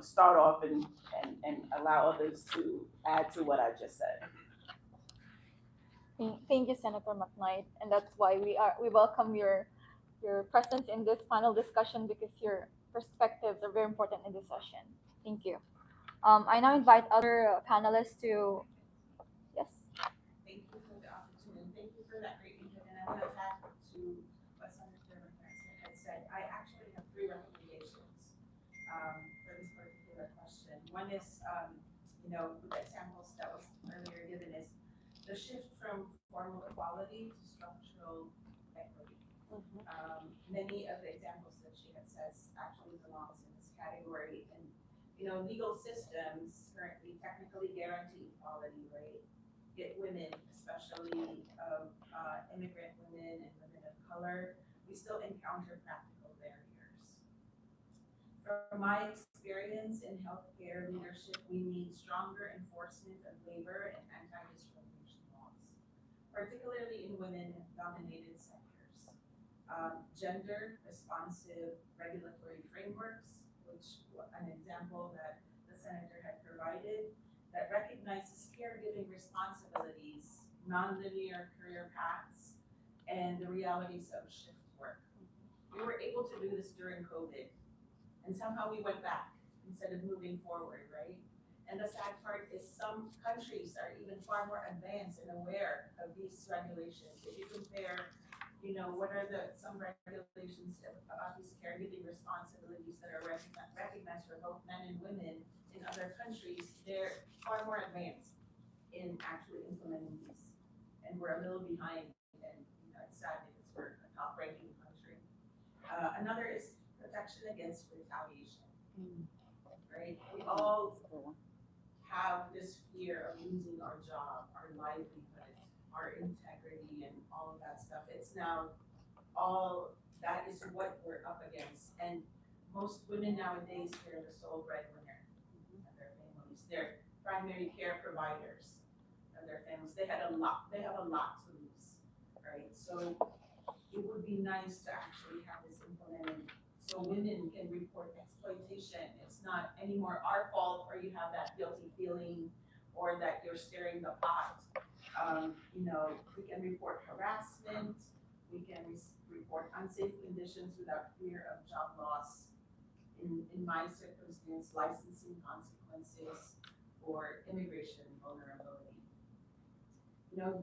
start off and allow others to add to what I just said. Thank you, Senator McKnight, and that's why we welcome your presence in this panel discussion because your perspectives are very important in this session. Thank you. I now invite other panelists to yes. Thank you for the opportunity. Thank you for that great input. And I'm going to add to what Senator McPherson had said. I actually have three recommendations for this particular question. One is, with the examples that was earlier given, is the shift from formal equality to structural equity. Many of the examples that she had says actually belongs in this category. And, legal systems currently technically guarantee equality, right? Yet women, especially of immigrant women and women of color, we still encounter practical barriers. From my experience in healthcare leadership, we need stronger enforcement of labor and anti-discrimination laws, particularly in women-dominated sectors. Gender responsive regulatory frameworks, which an example that the senator had provided, that recognizes caregiving responsibilities, nonlinear career paths, and the realities of shift work. We were able to do this during COVID, and somehow we went back instead of moving forward, right? And the sad part is some countries are even far more advanced and aware of these regulations. If you compare, what are some regulations about these caregiving responsibilities that are recognized for both men and women in other countries, they're far more advanced in actually implementing these. And we're a little behind, and it's sad because we're a top-ranking country. Another is protection against retaliation, right? We all have this fear of losing our job, our livelihood, our integrity, and all of that stuff. It's now all that is what we're up against. And most women nowadays, they're the sole breadwinner of their families. They're primary care providers of their families. They have a lot to lose, right? So it would be nice to actually have this implemented so women can report exploitation. It's not anymore our fault or you have that guilty feeling or that you're stirring the pot. We can report harassment, we can report unsafe conditions without fear of job loss. In my circumstance, licensing consequences or immigration vulnerability.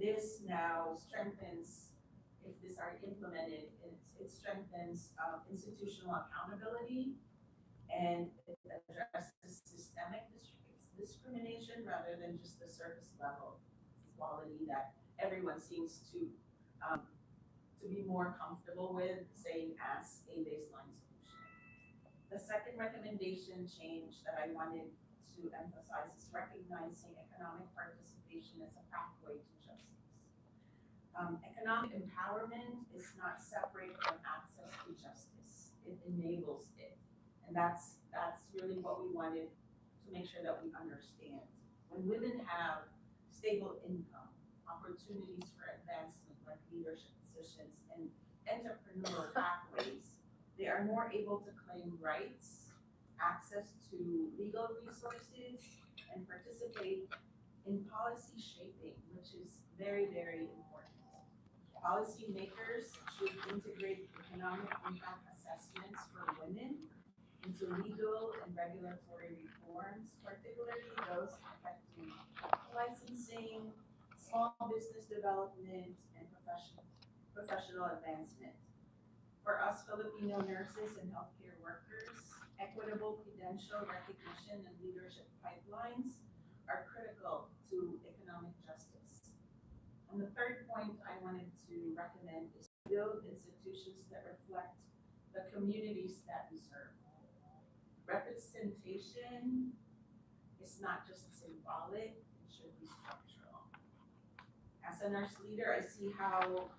This now strengthens, if this are implemented, it strengthens institutional accountability and it addresses systemic discrimination rather than just the surface level equality that everyone seems to be more comfortable with saying as a baseline solution. The second recommendation change that I wanted to emphasize is recognizing economic participation as a pathway to justice. Economic empowerment is not separate from access to justice. It enables it. And that's really what we wanted to make sure that we understand. When women have stable income, opportunities for advancement like leadership positions and entrepreneurial pathways, they are more able to claim rights, access to legal resources, and participate in policy shaping, which is very, very important. Policymakers should integrate economic impact assessments for women into legal and regulatory reforms, particularly those affecting licensing, small business development, and professional advancement. For us Filipino nurses and healthcare workers, equitable credential recognition and leadership pipelines are critical to economic justice. And the third point I wanted to recommend is build institutions that reflect the communities that we serve. Representation is not just symbolic, it should be structural. As a nurse leader, I see how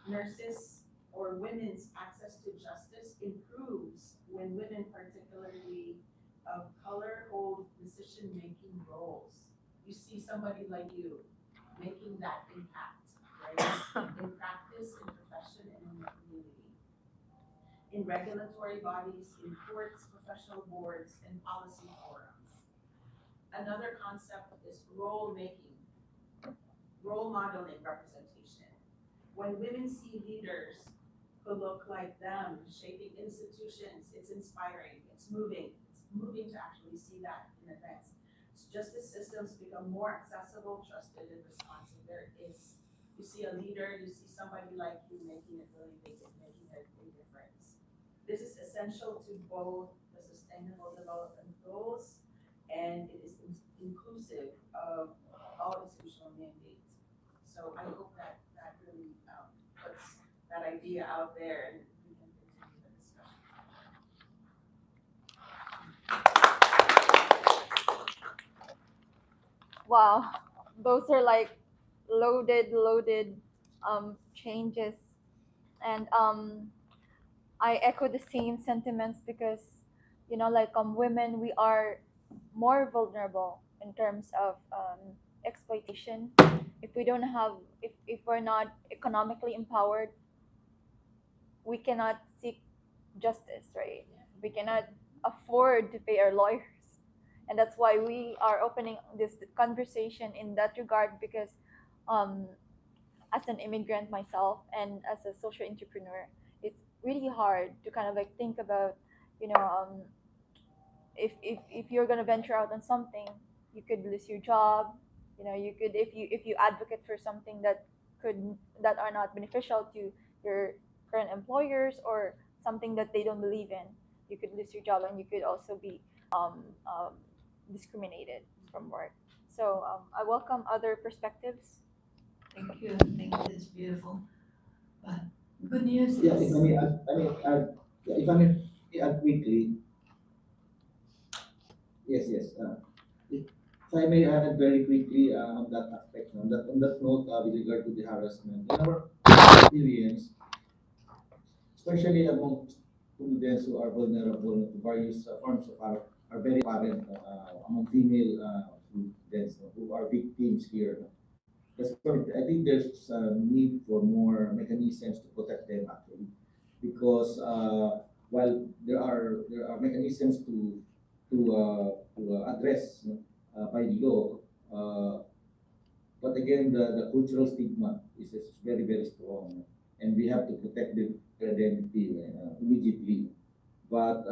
nurses or women's access to justice improves when women, particularly of color, hold decision-making roles. You see somebody like you making that impact, right? In practice, in profession, and in the community. In regulatory bodies, in courts, professional boards, and policy forums. Another concept is role making, role modeling representation. When women see leaders who look like them shaping institutions, it's inspiring, it's moving. It's moving to actually see that in advance. Justice systems become more accessible, trusted, and responsive. You see a leader, you see somebody like you making it really big, making a difference. This is essential to both the Sustainable Development Goals and it is inclusive of all institutional mandates. So I hope that that really puts that idea out there and we can continue the discussion. Wow, those are like loaded changes, and I echo the same sentiments because like women, we are more vulnerable in terms of exploitation. If we don't have, if we're not economically empowered, we cannot seek justice, right? We cannot afford to pay our lawyers. And that's why we are opening this conversation in that regard because um, as an immigrant myself and as a social entrepreneur, it's really hard to kind of like think about, you know, if you're gonna venture out on something, you could lose your job. You could if you advocate for something that are not beneficial to your current employers or something that they don't believe in, you could lose your job and you could also be um, um, discriminated from work. So I welcome other perspectives. Thank you. Thank you. That's beautiful. But good news Yeah, if is, I may add, yeah, if I may add quickly, yes, yes. If I may add very quickly on that aspect, on that note, with regard to the harassment, in our experience, especially among students who are vulnerable to various forms of are very apparent among female students who are victims here. That's why I think there's a need for more mechanisms to protect them actually, because while there are mechanisms to address by the law, but again the cultural stigma is very strong, and we have to protect their identity immediately. But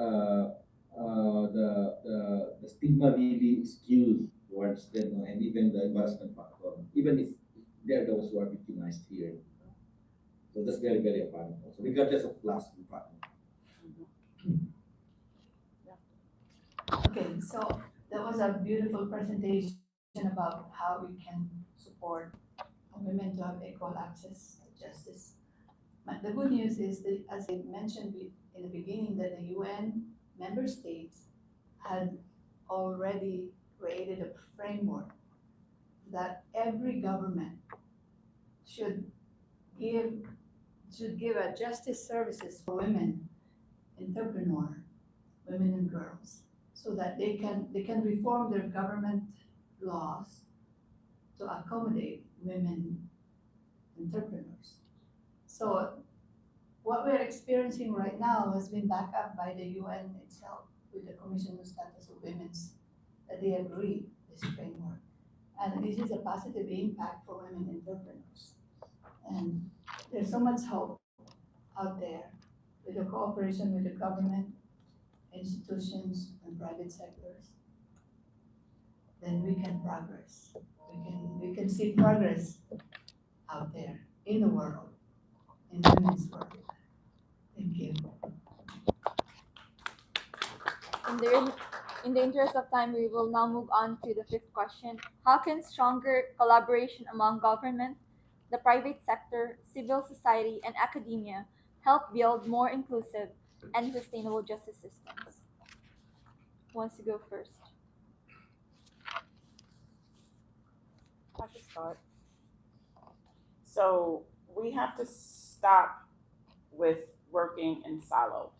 the stigma really is skewed towards them, and even the embarrassment factor, even if they're those who are victimized here. So that's very apparent also, regardless of class and partner. okay, so that was a beautiful presentation about how we can support women to have equal access to justice. But the good news is that, as I mentioned in the beginning, that the UN member states had already created a framework that every government should give give a justice services for women entrepreneur, women and girls, so that they can reform their government laws to accommodate women entrepreneurs. So what we're experiencing right now has been backed up by the UN itself with the Commission on Status of Women's that they agree this framework. And this is a positive impact for women entrepreneurs. And there's so much hope out there with the cooperation with the government institutions and private sectors, then we can progress. We can see progress out there in the world, in women's world. Thank you. In the, in the interest of time, we will now move on to the fifth question. How can stronger collaboration among government, the private sector, civil society, and academia help build more inclusive and sustainable justice systems? Who wants to go first? I can start. So we have to stop with working in silos.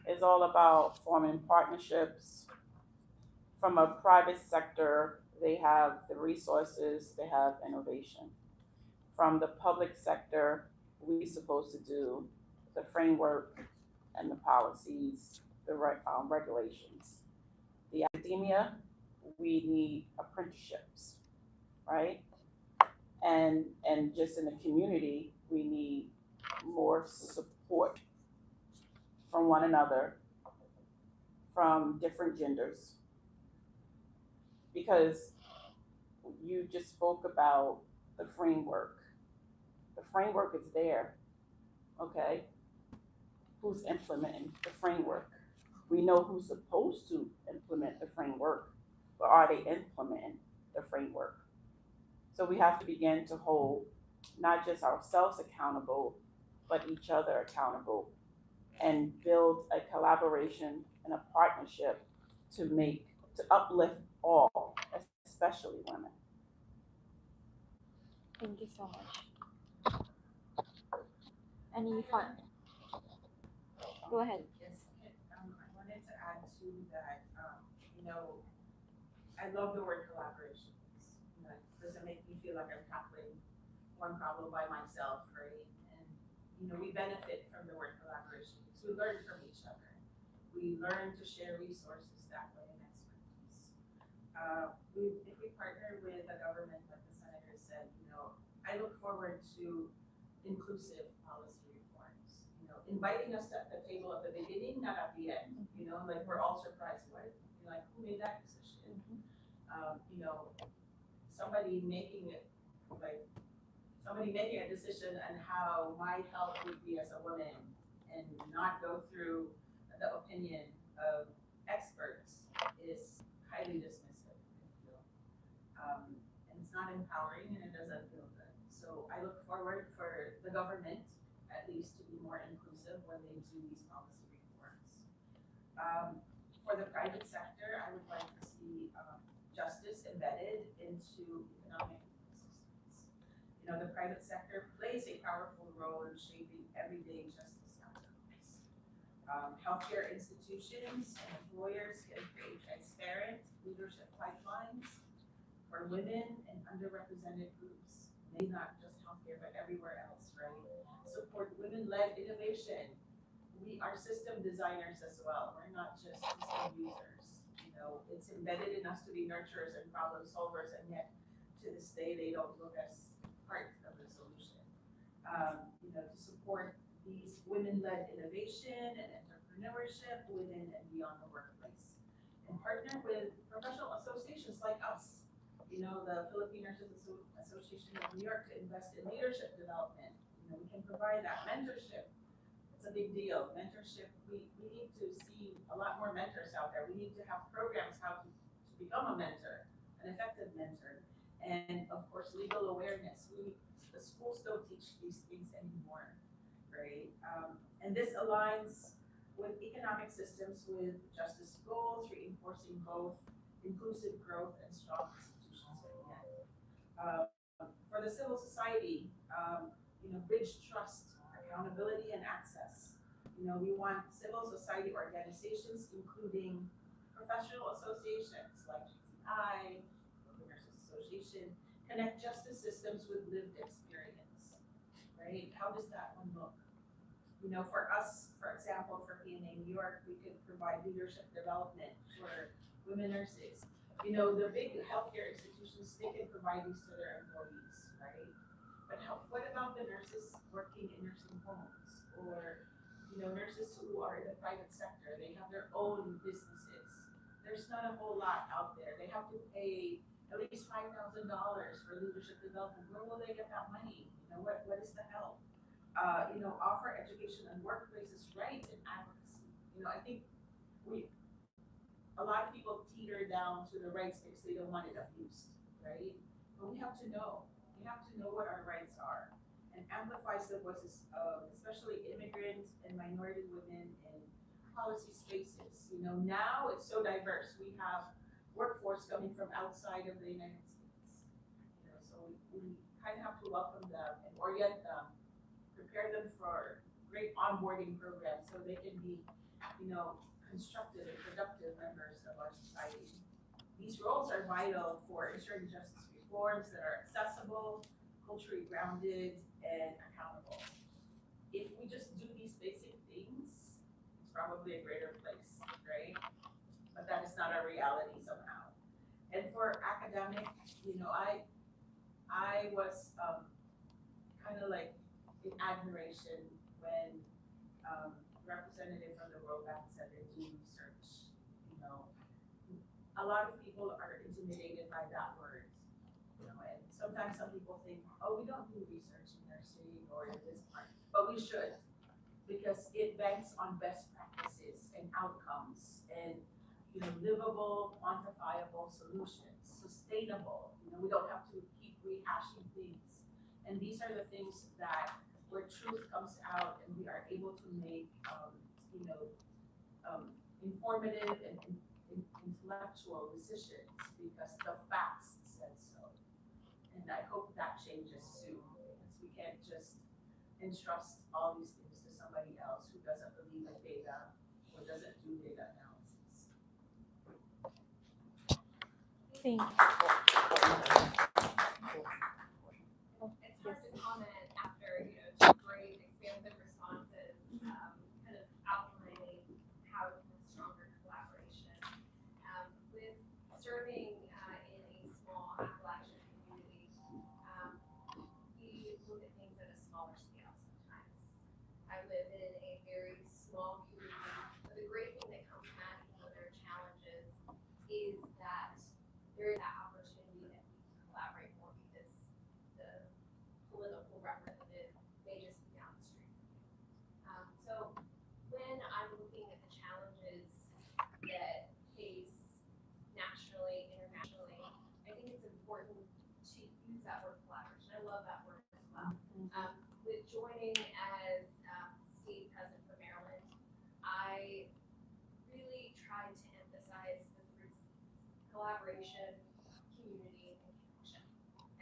It's all about forming partnerships. From a private sector, they have the resources, they have innovation. From the public sector, we supposed to do the framework and the policies, the regulations. The academia, we need apprenticeships, right? And just in the community, we need more support from one another, from different genders, because you just spoke about the framework. The framework is there, okay? Who's implementing the framework? We know who's supposed to implement the framework, but are they implementing the framework? So we have to begin to hold not just ourselves accountable, but each other accountable and build a collaboration and a partnership to uplift all, especially women. Thank you so much. Any fun? Go ahead. Yes, I wanted to add to that, you know, I love the word collaboration. You know, it doesn't make me feel like I'm tackling one problem by myself, right? And, you know, we benefit from the word collaboration because we learn from each other. We learn to share resources that way and expertise. If we partner with the government, like the senator said, you know, I look forward to inclusive policy reforms. You know, inviting us at the table at the beginning, not at the end. You know, like we're all surprised by it. You're like, who made that decision? You know, somebody making it like somebody making a decision on how my health would be as a woman and not go through the opinion of experts is highly dismissive, I feel. And it's not empowering and it doesn't feel good. So I look forward for the government at least to be more inclusive when they do these policy reforms. For the private sector, I would like to see justice embedded into economic systems. You know, the private sector plays a powerful role in shaping everyday justice outcomes. Healthcare institutions and employers can create transparent leadership pipelines for women and underrepresented groups, maybe not just healthcare, but everywhere else, right? Support women-led innovation. We are system designers as well. We're not just system users. You know, it's embedded in us to be nurturers and problem solvers, and yet to this day they don't look as part of the solution. You know, to support these women-led innovation and entrepreneurship within and beyond the workplace, and partner with professional associations like us. You know, the Philippine Nurses Association of New York to invest in leadership development. You know, we can provide that mentorship. It's a big deal. Mentorship, we need to see a lot more mentors out there. We need to have programs how to become a mentor, an effective mentor. And of course, legal awareness. The schools don't teach these things anymore, right? And this aligns with economic systems with justice goals, reinforcing both inclusive growth and strong institutions again. For the civil society, you know, bridge trust, accountability, and access. You know, we want civil society organizations, including professional associations like GCI, the Nurses Association, connect justice systems with lived experience, right? How does that one look? You know, for us, for example, for PNA New York, we could provide leadership development for women nurses. You know, the big healthcare institutions, they can provide these to their employees, right? But what about the nurses working in nursing homes or Nurses who are in the private sector, they have their own businesses. There's not a whole lot out there. They have to pay at least $5,000 for leadership development. Where will they get that money? What is the help? Offer education on workplaces, rights, and advocacy. I think we a lot of people teeter down to the rights because they don't want it abused, right? But we have to know. We have to know what our rights are and amplify the voices of especially immigrants and minority women in policy spaces. Now it's so diverse. We have workforce coming from outside of the United States. So we kind of have to welcome them and orient them, prepare them for great onboarding programs so they can be, constructive and productive members of our society. These roles are vital for ensuring justice reforms that are accessible, culturally grounded, and accountable. If we just do these basic things, it's probably a greater place, right? But that is not our reality somehow. And for academic, I was kind of like in admiration when representative from the World Bank said they do research. You know, a lot of people are intimidated by that word. And sometimes some people think, oh, we don't do research in nursing or in this part, but we should because it banks on best practices and outcomes and livable, quantifiable solutions, sustainable. We don't have to keep rehashing things. And these are the things that where truth comes out and we are able to make you know informative and intellectual decisions because the facts said so. And I hope that changes soon because we can't just entrust all these things to somebody else who doesn't believe in data or doesn't do data analysis. Thank It's hard to comment after, two great expansive responses, kind of outlining how to have stronger collaboration. With serving in a small Appalachian community, we look at things at a smaller scale sometimes. I live in a very small community, but the great thing that comes from that, even though there are challenges, is that there is that opportunity that we can collaborate more because the political representative may just be down the street from you. So when I'm looking at the challenges that face nationally, internationally, I think it's important to use that word collaboration. I love that word as well. With joining as state president for Maryland, I really tried to emphasize the three C's: collaboration, community, and connection.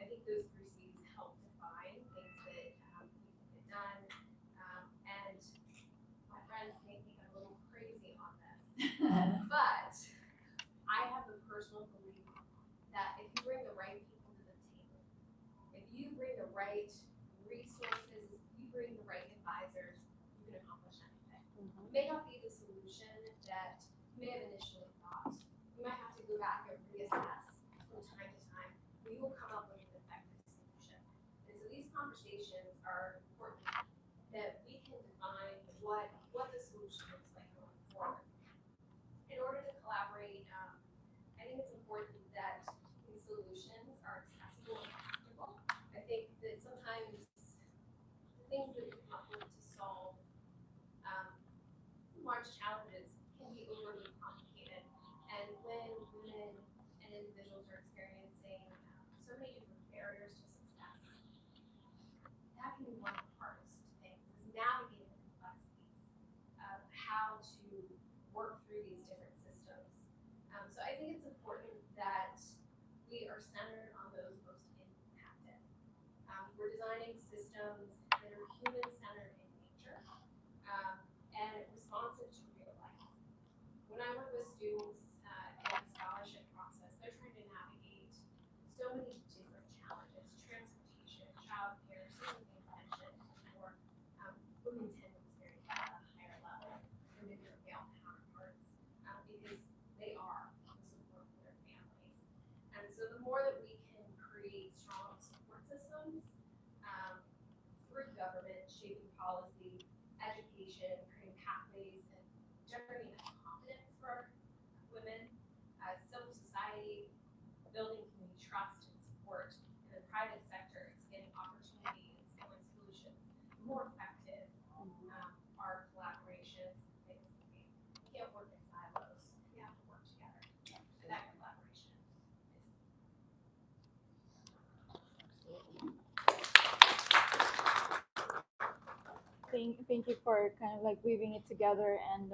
I think those three C's help define things that we can get done. And my friends may think I'm a little crazy on this, but I have the personal belief that if you bring the right people to the table, if you bring the right resources, if you bring the right advisors, you can accomplish anything. It may not be the solution that you may have initially thought. You might have to go back and reassess from time to time, but you will come up with an effective solution. And so these conversations are important that we can define what the solution looks like going forward. In order to collaborate, I think it's important that these solutions are accessible and practical. I think that sometimes the things that we come up with to solve large challenges can be overly complicated. And when women and individuals are experiencing so many different barriers to success, that can be one of the hardest things, is navigating the complexities of how to work through these different systems. So I think it's important that we are centered on those most impacted. We're designing systems that are human-centered in nature and responsive to real life. When I work with students in the scholarship process, they're trying to navigate so many different challenges: transportation, childcare, so many things mentioned before. Women tend to experience that at a higher level than their male counterparts because they are the support for their families. And so the more that we can create strong support systems through government, shaping policy, education, generating confidence for women as civil society, building community trust and support in the private sector. It's getting opportunity and scaling solutions more effective. Our collaborations, things we can't work in silos. We have to work together, and that collaboration is. Thank you for kind of like weaving it together. And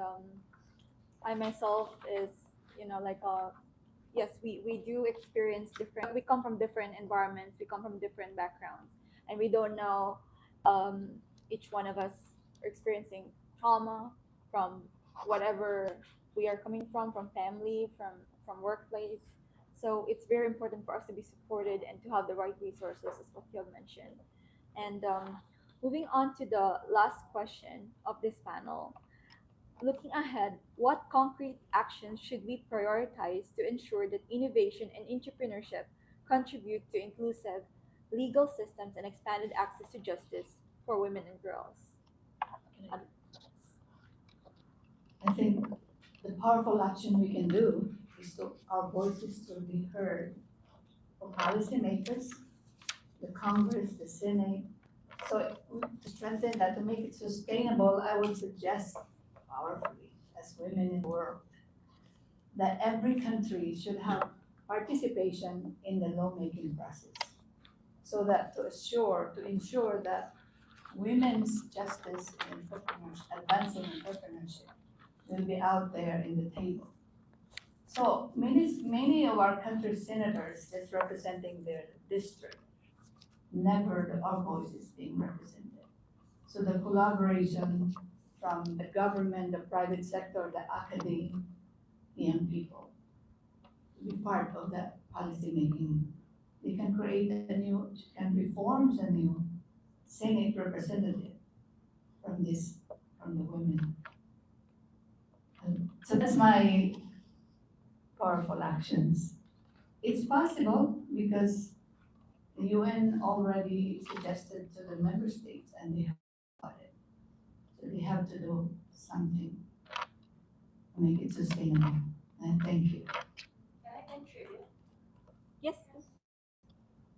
I myself is, like yes, we do experience different. We come from different environments. We come from different backgrounds, and we don't know. Um, each one of us are experiencing trauma from whatever we are coming from family, from workplace. So it's very important for us to be supported and to have the right resources, as what you have mentioned. And moving on to the last question of this panel. Looking ahead, what concrete actions should we prioritize to ensure that innovation and entrepreneurship contribute to inclusive legal systems and expanded access to justice for women and girls? Um, I think the powerful action we can do is to our voices to be heard for policymakers, the Congress, the Senate. So to strengthen that, to make it sustainable, I would suggest powerfully as women in the world that every country should have participation in the lawmaking process. So that to ensure that women's justice and entrepreneurship, advancing entrepreneurship will be out there in the table. So many of our country's senators just representing their district, never our voice is being represented. So the collaboration from the government, the private sector, the academy, young people, to be part of that policy making. They can create a new, can reform a new Senate representative from this, from the women. So that's my powerful actions. It's possible because the UN already suggested to the member states and they have got it. So they have to do something to make it sustainable. And thank you. Can I contribute? yes.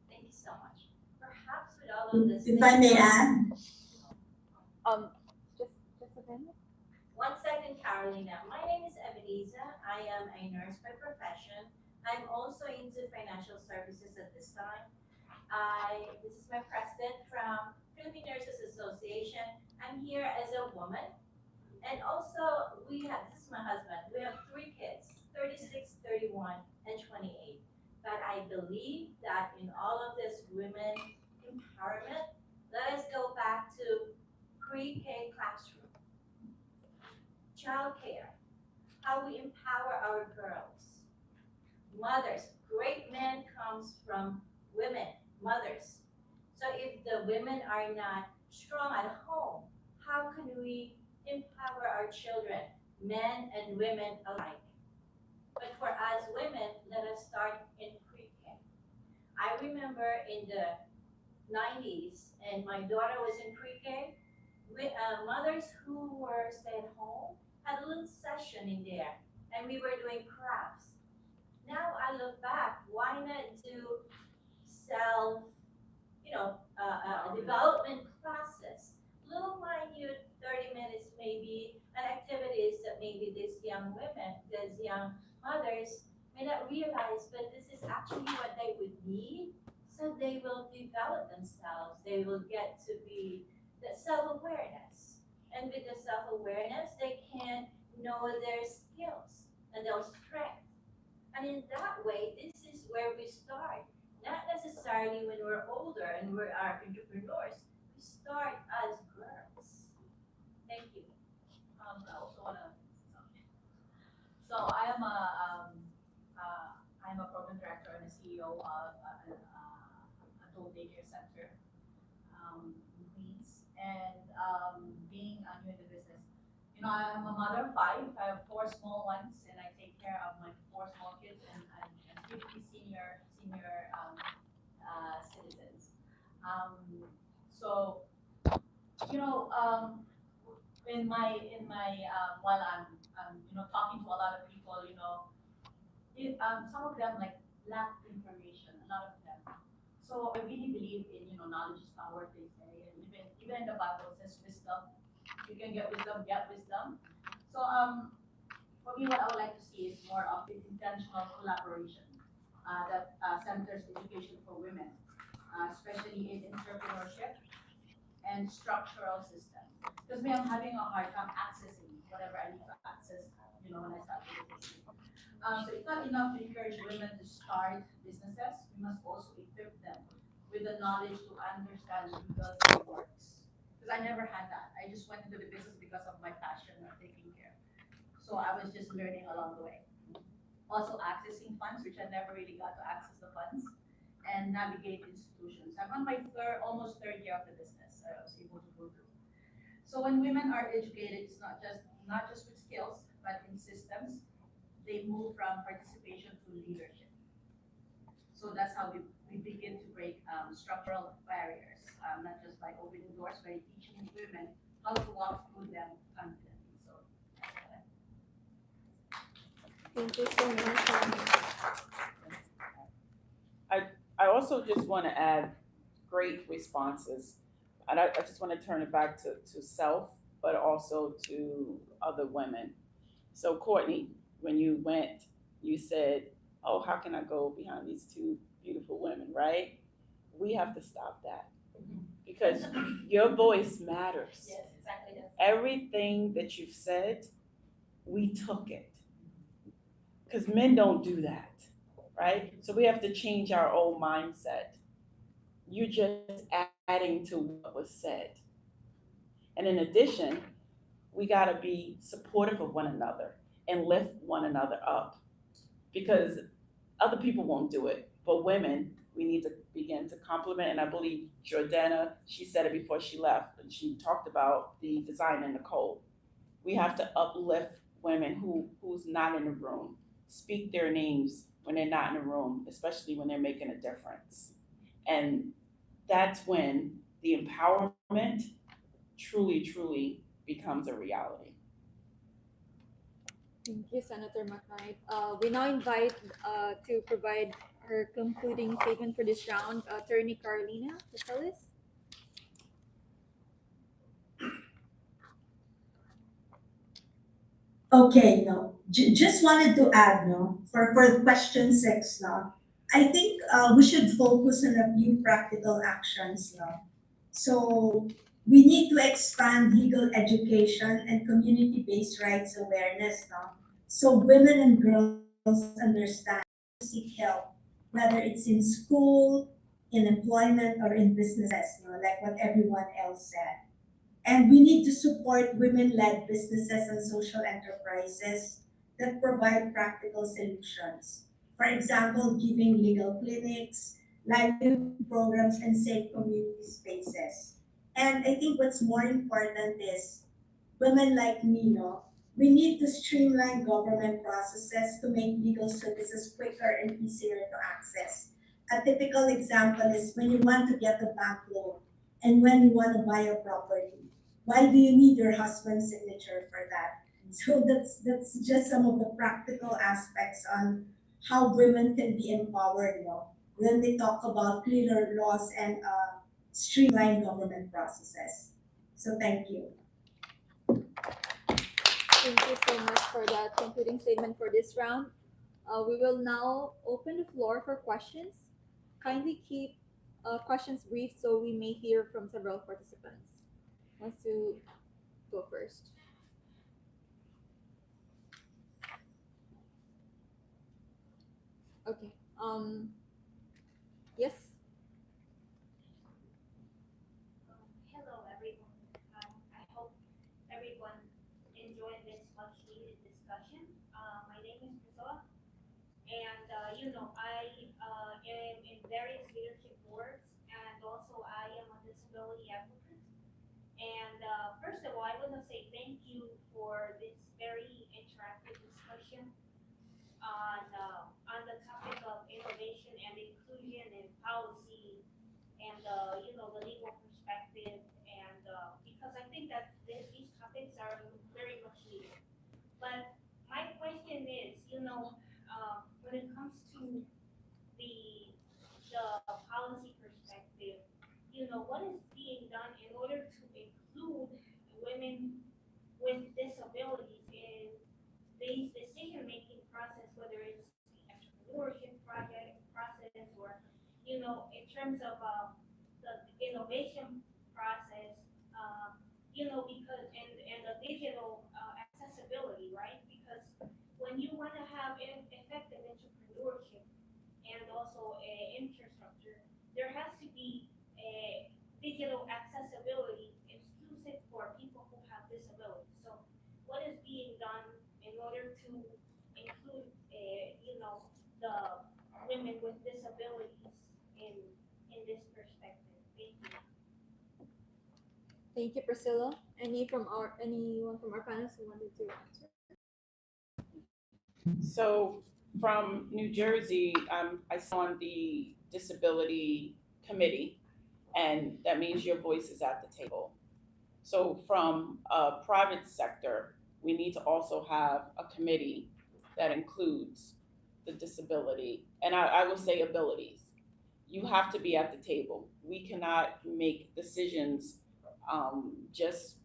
Thank you so much. Perhaps with all of this. If I may add, Um, just a minute. 1 second, Carolina. My name is Ebenezer. I am a nurse by profession. I'm also into financial services at this time. This is my president from Philippine Nurses Association. I'm here as a woman. And also, this is my husband. We have 3 kids, 36, 31, and 28. But I believe that in all of this women empowerment, let us go back to pre-K classroom, childcare, how we empower our girls, mothers. Great men comes from women, mothers. So if the women are not strong at home, how can we empower our children, men and women alike? But for us women, let us start in pre-K. I remember in the 90s, and my daughter was in pre-K, mothers who were stay at home had a little session in there, and we were doing crafts. Now I look back, why not do self, development classes, little minute 30 minutes maybe, and activities that maybe these young women, these young mothers may not realize, but this is actually what they would need. So they will develop themselves. They will get to be the self-awareness. And with the self-awareness, they can know their skills and their strengths. And in that way, this is where we start. Not necessarily when we're older and we are entrepreneurs. We start as girls. Thank you. I also wanna say something. So I am I'm a program director and a CEO of an adult daycare center in Queens. And being new in the business, I'm a mother of 5. I have 4 small ones, and I take care of my 4 small kids and 50 senior citizens. So you know, in my while I'm talking to a lot of people, some of them like lack information, a lot of them. So I really believe in, knowledge is power, they say, and even in the Bible it says wisdom. If you can get wisdom, get wisdom. So for me, what I would like to see is more of intentional collaboration that centers education for women, especially in entrepreneurship and structural system. Because me, I'm having a hard time accessing whatever I need to access, when I start the business. So it's not enough to encourage women to start businesses. We must also equip them with the knowledge to understand legal frameworks. Because I never had that. I just went into the business because of my passion of taking care. So I was just learning along the way. Also accessing funds, which I never really got to access the funds, and navigate institutions. I'm on my almost third year of the business. I was able to go through. So when women are educated, it's not just with skills, but in systems, they move from participation to leadership. So that's how we begin to break structural barriers, not just by opening doors, by teaching women how to walk through them confidently. So that's what I. Thank you so much. I also just want to add great responses. And I just want to turn it back to self, but also to other women. So, Courtney, when you went, you said, "Oh, how can I go behind these two beautiful women?" Right? We have to stop that because your voice matters. Yes, exactly. Yes. Everything that you've said, we took it because men don't do that, right? So we have to change our old mindset. You're just adding to what was said. And in addition, we got to be supportive of one another and lift one another up because other people won't do it. But women, we need to begin to compliment. And I believe Jordana, she said it before she left, and she talked about the design and the code. We have to uplift women who's not in the room, speak their names when they're not in the room, especially when they're making a difference. And that's when the empowerment truly becomes a reality. Thank you, Senator McKnight. We now invite to provide her concluding statement for this round, Attorney Carolina Caceres. Okay, no, just wanted to add, no, for question six, no, I think we should focus on a few practical actions, no. So we need to expand legal education and community-based rights awareness, no, so women and girls understand seek help, whether it's in school, in employment, or in businesses, no, like what everyone else said. And we need to support women led businesses and social enterprises that provide practical solutions. For example, giving legal clinics, livelihood programs, and safe community spaces. And I think what's more important is women like me, no, we need to streamline government processes to make legal services quicker and easier to access. A typical example is when you want to get a bank loan and when you want to buy a property. Why do you need your husband's signature for that? So that's just some of the practical aspects on how women can be empowered, when they talk about clearer laws and streamlined government processes. So thank you. Thank you so much for that concluding statement for this round. We will now open the floor for questions. Kindly keep questions brief so we may hear from several participants. Wants to go first? Okay. Yes. Hello, everyone. I hope everyone enjoyed this much needed discussion. My name is Priscilla, and I am in various leadership boards, and also I am a disability advocate. And first of all, I want to say thank you for this very interactive discussion on the topic of innovation and inclusion in policy and the legal perspective and because I think that these topics are very much needed But my question is, when it comes to the the policy perspective, what is being done in order to include women with disabilities in these decision-making process, whether it's the entrepreneurship process, or in terms of the innovation process, because and the digital accessibility, right? Because when you want to have effective entrepreneurship and also infrastructure, there has to be a digital accessibility exclusive for people who have disabilities. So, what is being done in order to include, the women with disabilities in in this perspective? Thank you. Thank you, Priscilla. Anyone from our panelists who wanted to answer? So from New Jersey, I sit on the disability committee, and that means your voice is at the table. So from a private sector, we need to also have a committee that includes the disability, and I will say abilities. You have to be at the table. We cannot make decisions just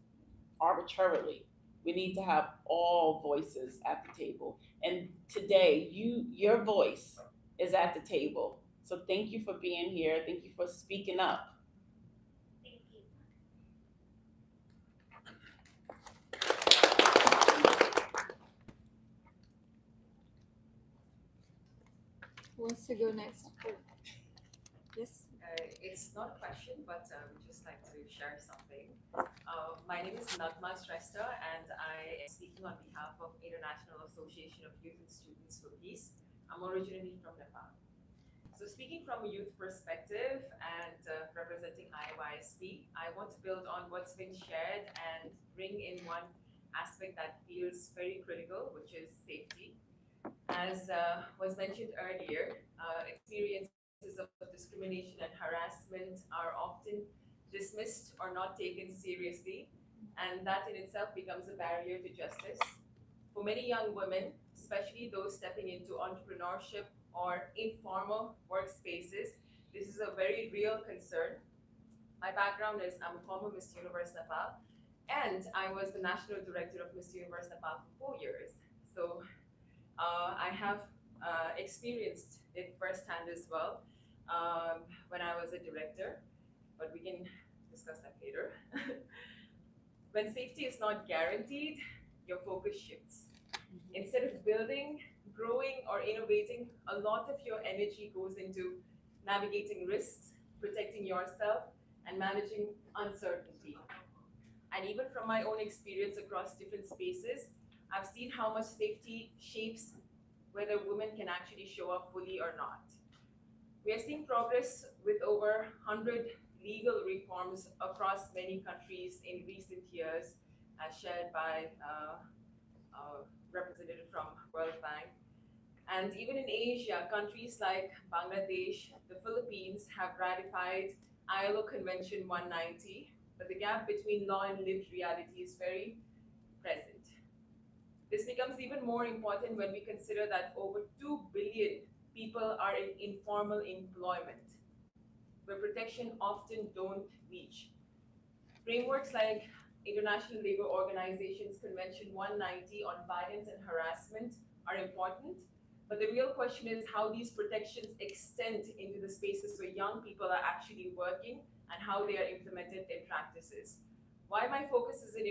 arbitrarily. We need to have all voices at the table. And today, your voice is at the table. So thank you for being here. Thank you for speaking up. Thank you. Who wants to go next? Yes. It's not a question, but I would just like to share something. My name is Nagma Shrestha, and I am speaking on behalf of International Association of Youth and Students for Peace. I'm originally from Nepal. So speaking from a youth perspective and representing IYSP, I want to build on what's been shared and bring in one aspect that feels very critical, which is safety. As was mentioned earlier, experiences of discrimination and harassment are often dismissed or not taken seriously, and that in itself becomes a barrier to justice. For many young women, especially those stepping into entrepreneurship or informal workspaces, this is a very real concern. My background is I'm a former Miss Universe Nepal, and I was the national director of Miss Universe Nepal for 4 years. So I have experienced it firsthand as well when I was a director, but we can discuss that later. When safety is not guaranteed, your focus shifts. Instead of building, growing, or innovating, a lot of your energy goes into navigating risks, protecting yourself, and managing uncertainty. And even from my own experience across different spaces, I've seen how much safety shapes whether women can actually show up fully or not. We are seeing progress with over 100 legal reforms across many countries in recent years, as shared by a representative from World Bank. And even in Asia, countries like Bangladesh, the Philippines have ratified ILO Convention 190, but the gap between law and lived reality is very present. This becomes even more important when we consider that over 2 billion people are in informal employment, where protection often don't reach. Frameworks like International Labour Organization's Convention 190 on violence and harassment are important, but the real question is how these protections extend into the spaces where young people are actually working and how they are implemented in practices. Why my focus is in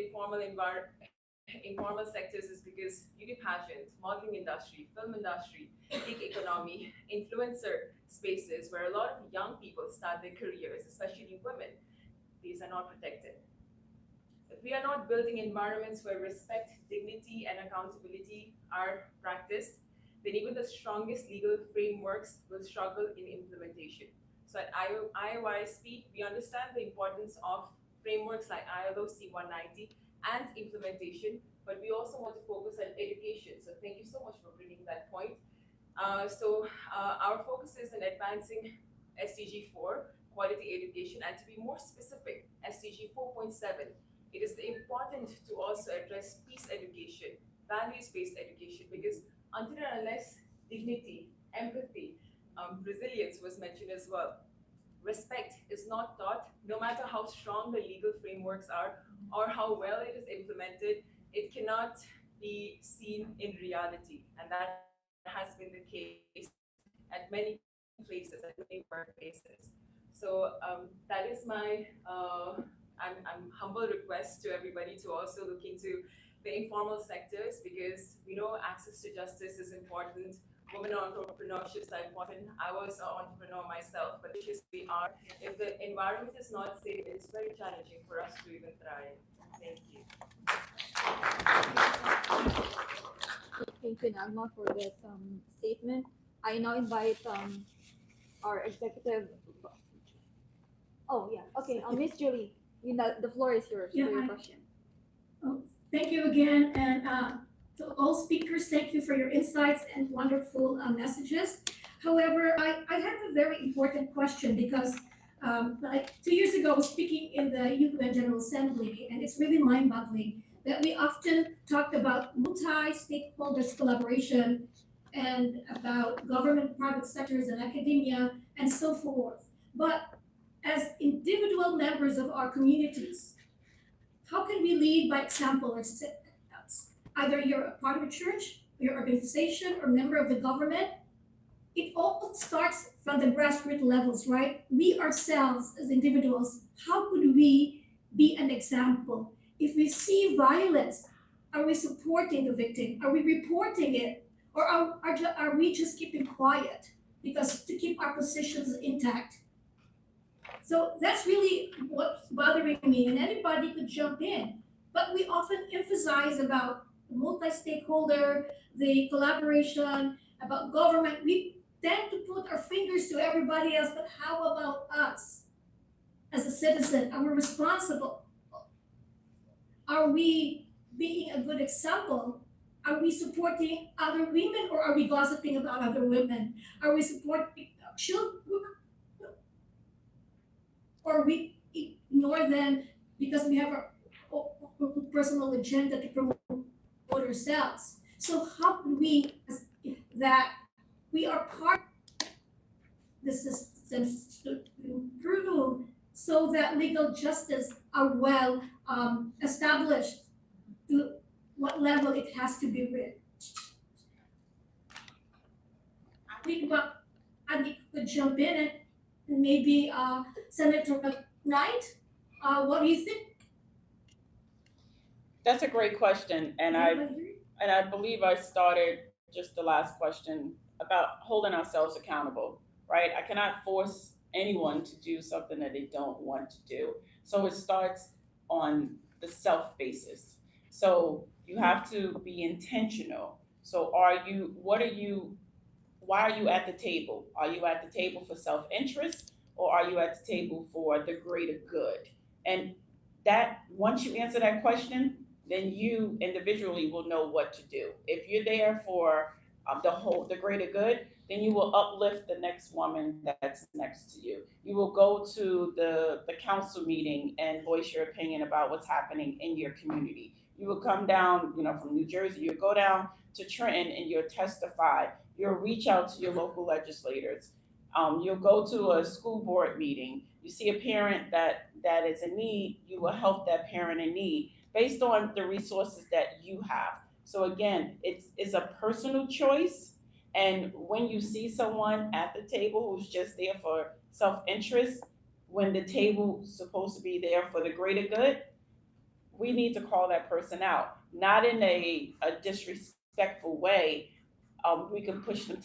informal sectors is because beauty pageant, modeling industry, film industry, gig economy, influencer spaces where a lot of young people start their careers, especially women, these are not protected. If we are not building environments where respect, dignity, and accountability are practiced, then even the strongest legal frameworks will struggle in implementation. So at IOYSP, we understand the importance of frameworks like ILO C190 and implementation, but we also want to focus on education. So thank you so much for bringing that point. Our focus is in advancing SDG 4, quality education, and to be more specific, SDG 4.7. It is important to also address peace education, values-based education, because until and unless dignity, empathy, resilience was mentioned as well, respect is not taught, no matter how strong the legal frameworks are or how well it is implemented, it cannot be seen in reality. And that has been the case at many places, at many workplaces. So that is my I'm humble request to everybody to also look into the informal sectors, because we know access to justice is important. Women entrepreneurships are important. I was an entrepreneur myself, but the truth is we are. If the environment is not safe, it's very challenging for us to even thrive. Thank you. Thank you, Nagma, for that statement. I now invite our executive. Oh yeah, okay. Miss Julie, the floor is yours Yeah, for your hi. question. Oh, thank you again, and to all speakers, thank you for your insights and wonderful messages. However, I have a very important question because like 2 years ago, I was speaking in the UN General Assembly, and it's really mind-boggling that we often talked about multi-stakeholders collaboration and about government, private sectors, and academia, and so forth. But as individual members of our communities, how can we lead by example or steps? Either you're a part of a church, your organization, or member of the government. It all starts from the grassroots levels, right? We ourselves as individuals, how could we be an example? If we see violence, are we supporting the victim? Are we reporting it? Or are we just keeping quiet because to keep our positions intact? So that's really what's bothering me, and anybody could jump in. But we often emphasize about multi-stakeholder, the collaboration, about government. We tend to put our fingers to everybody else, but how about us as a citizen? Are we responsible? Are we being a good example? Are we supporting other women or are we gossiping about other women? Are we supporting children? Or we ignore them because we have our personal agenda to promote ourselves. So how do we that we are part of the systems to improve so that legal justice are well established to what level it has to be reached? I think about I could jump in and maybe Senator Knight, what do you think? That's a great question, and I believe I started just the last question about holding ourselves accountable, right? I cannot force anyone to do something that they don't want to do. So it starts on the self basis. So you have to be intentional. So what are you why are you at the table? Are you at the table for self interest, or are you at the table for the greater good? And that once you answer that question, then you individually will know what to do. If you're there for the greater good, then you will uplift the next woman that's next to you. You will go to the council meeting and voice your opinion about what's happening in your community. You will come down, from New Jersey. You go down to Trenton and you'll testify. You'll reach out to your local legislators. You'll go to a school board meeting. You see a parent that is in need. You will help that parent in need based on the resources that you have. So again, it's a personal choice. And when you see someone at the table who's just there for self interest, when the table's supposed to be there for the greater good, we need to call that person out, not in a disrespectful way. We can push them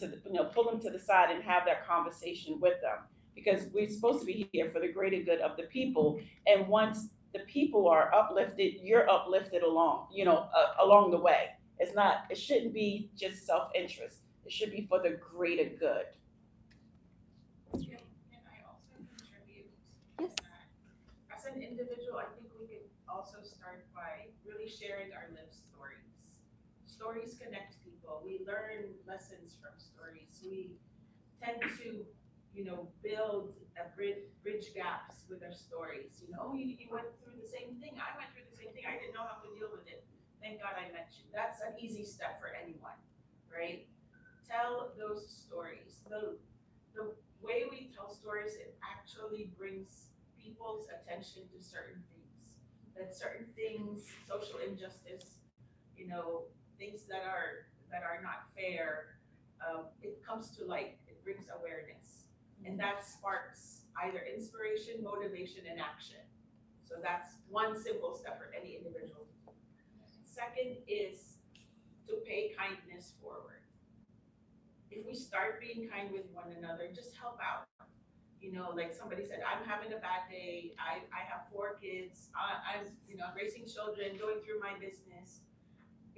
pull them to the side and have that conversation with them, because we're supposed to be here for the greater good of the people. And once the people are uplifted, you're uplifted along the way. It shouldn't be just self interest. It should be for the greater good. Can I also contribute to that? As an individual, I think we can also start by really sharing our life stories. Stories connect people. We learn lessons from stories. We tend to, build a bridge gaps with our stories. Oh, you went through the same thing. I went through the same thing. I didn't know how to deal with it. thank God I met you. That's an easy step for anyone, right? Tell those stories. The way we tell stories, it actually brings people's attention to certain things. That certain things, social injustice, things that are not fair, it comes to light. It brings awareness, and that sparks either inspiration, motivation, and action. So that's one simple step for any individual to do. Second is to pay kindness forward. If we start being kind with one another, just help out. Like somebody said, I'm having a bad day. I have 4 kids. I'm raising children, going through my business.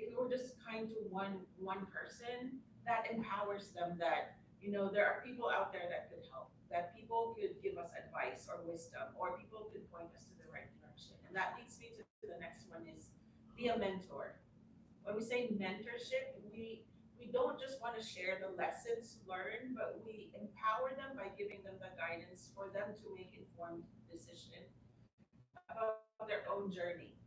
If we're just kind to one person, that empowers them that there are people out there that could help, that people could give us advice or wisdom, or people could point us to the right direction. And that leads me to the next one is be a mentor. When we say mentorship, we don't just want to share the lessons learned, but we empower them by giving them the guidance for them to make informed decision about their own journey.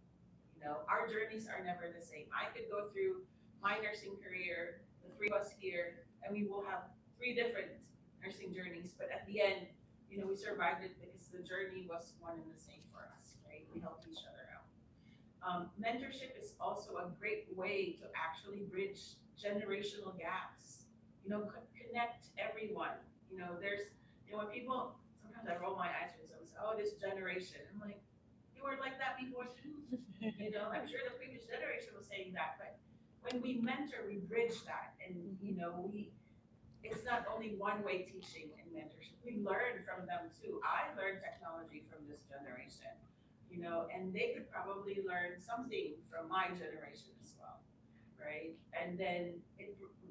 Our journeys are never the same. I could go through my nursing career, the three of us here, and we will have 3 different nursing journeys, but at the end, we survived it because the journey was one and the same for us, right? We helped each other out. Mentorship is also a great way to actually bridge generational gaps. Connect everyone. When people, sometimes I roll my eyes when someone says, "Oh, this generation." I'm like, you were like that before too. I'm sure the previous generation was saying that, but when we mentor, we bridge that, and we it's not only one way teaching and mentorship. We learn from them too. I learned technology from this generation, and they could probably learn something from my generation as well, right? And then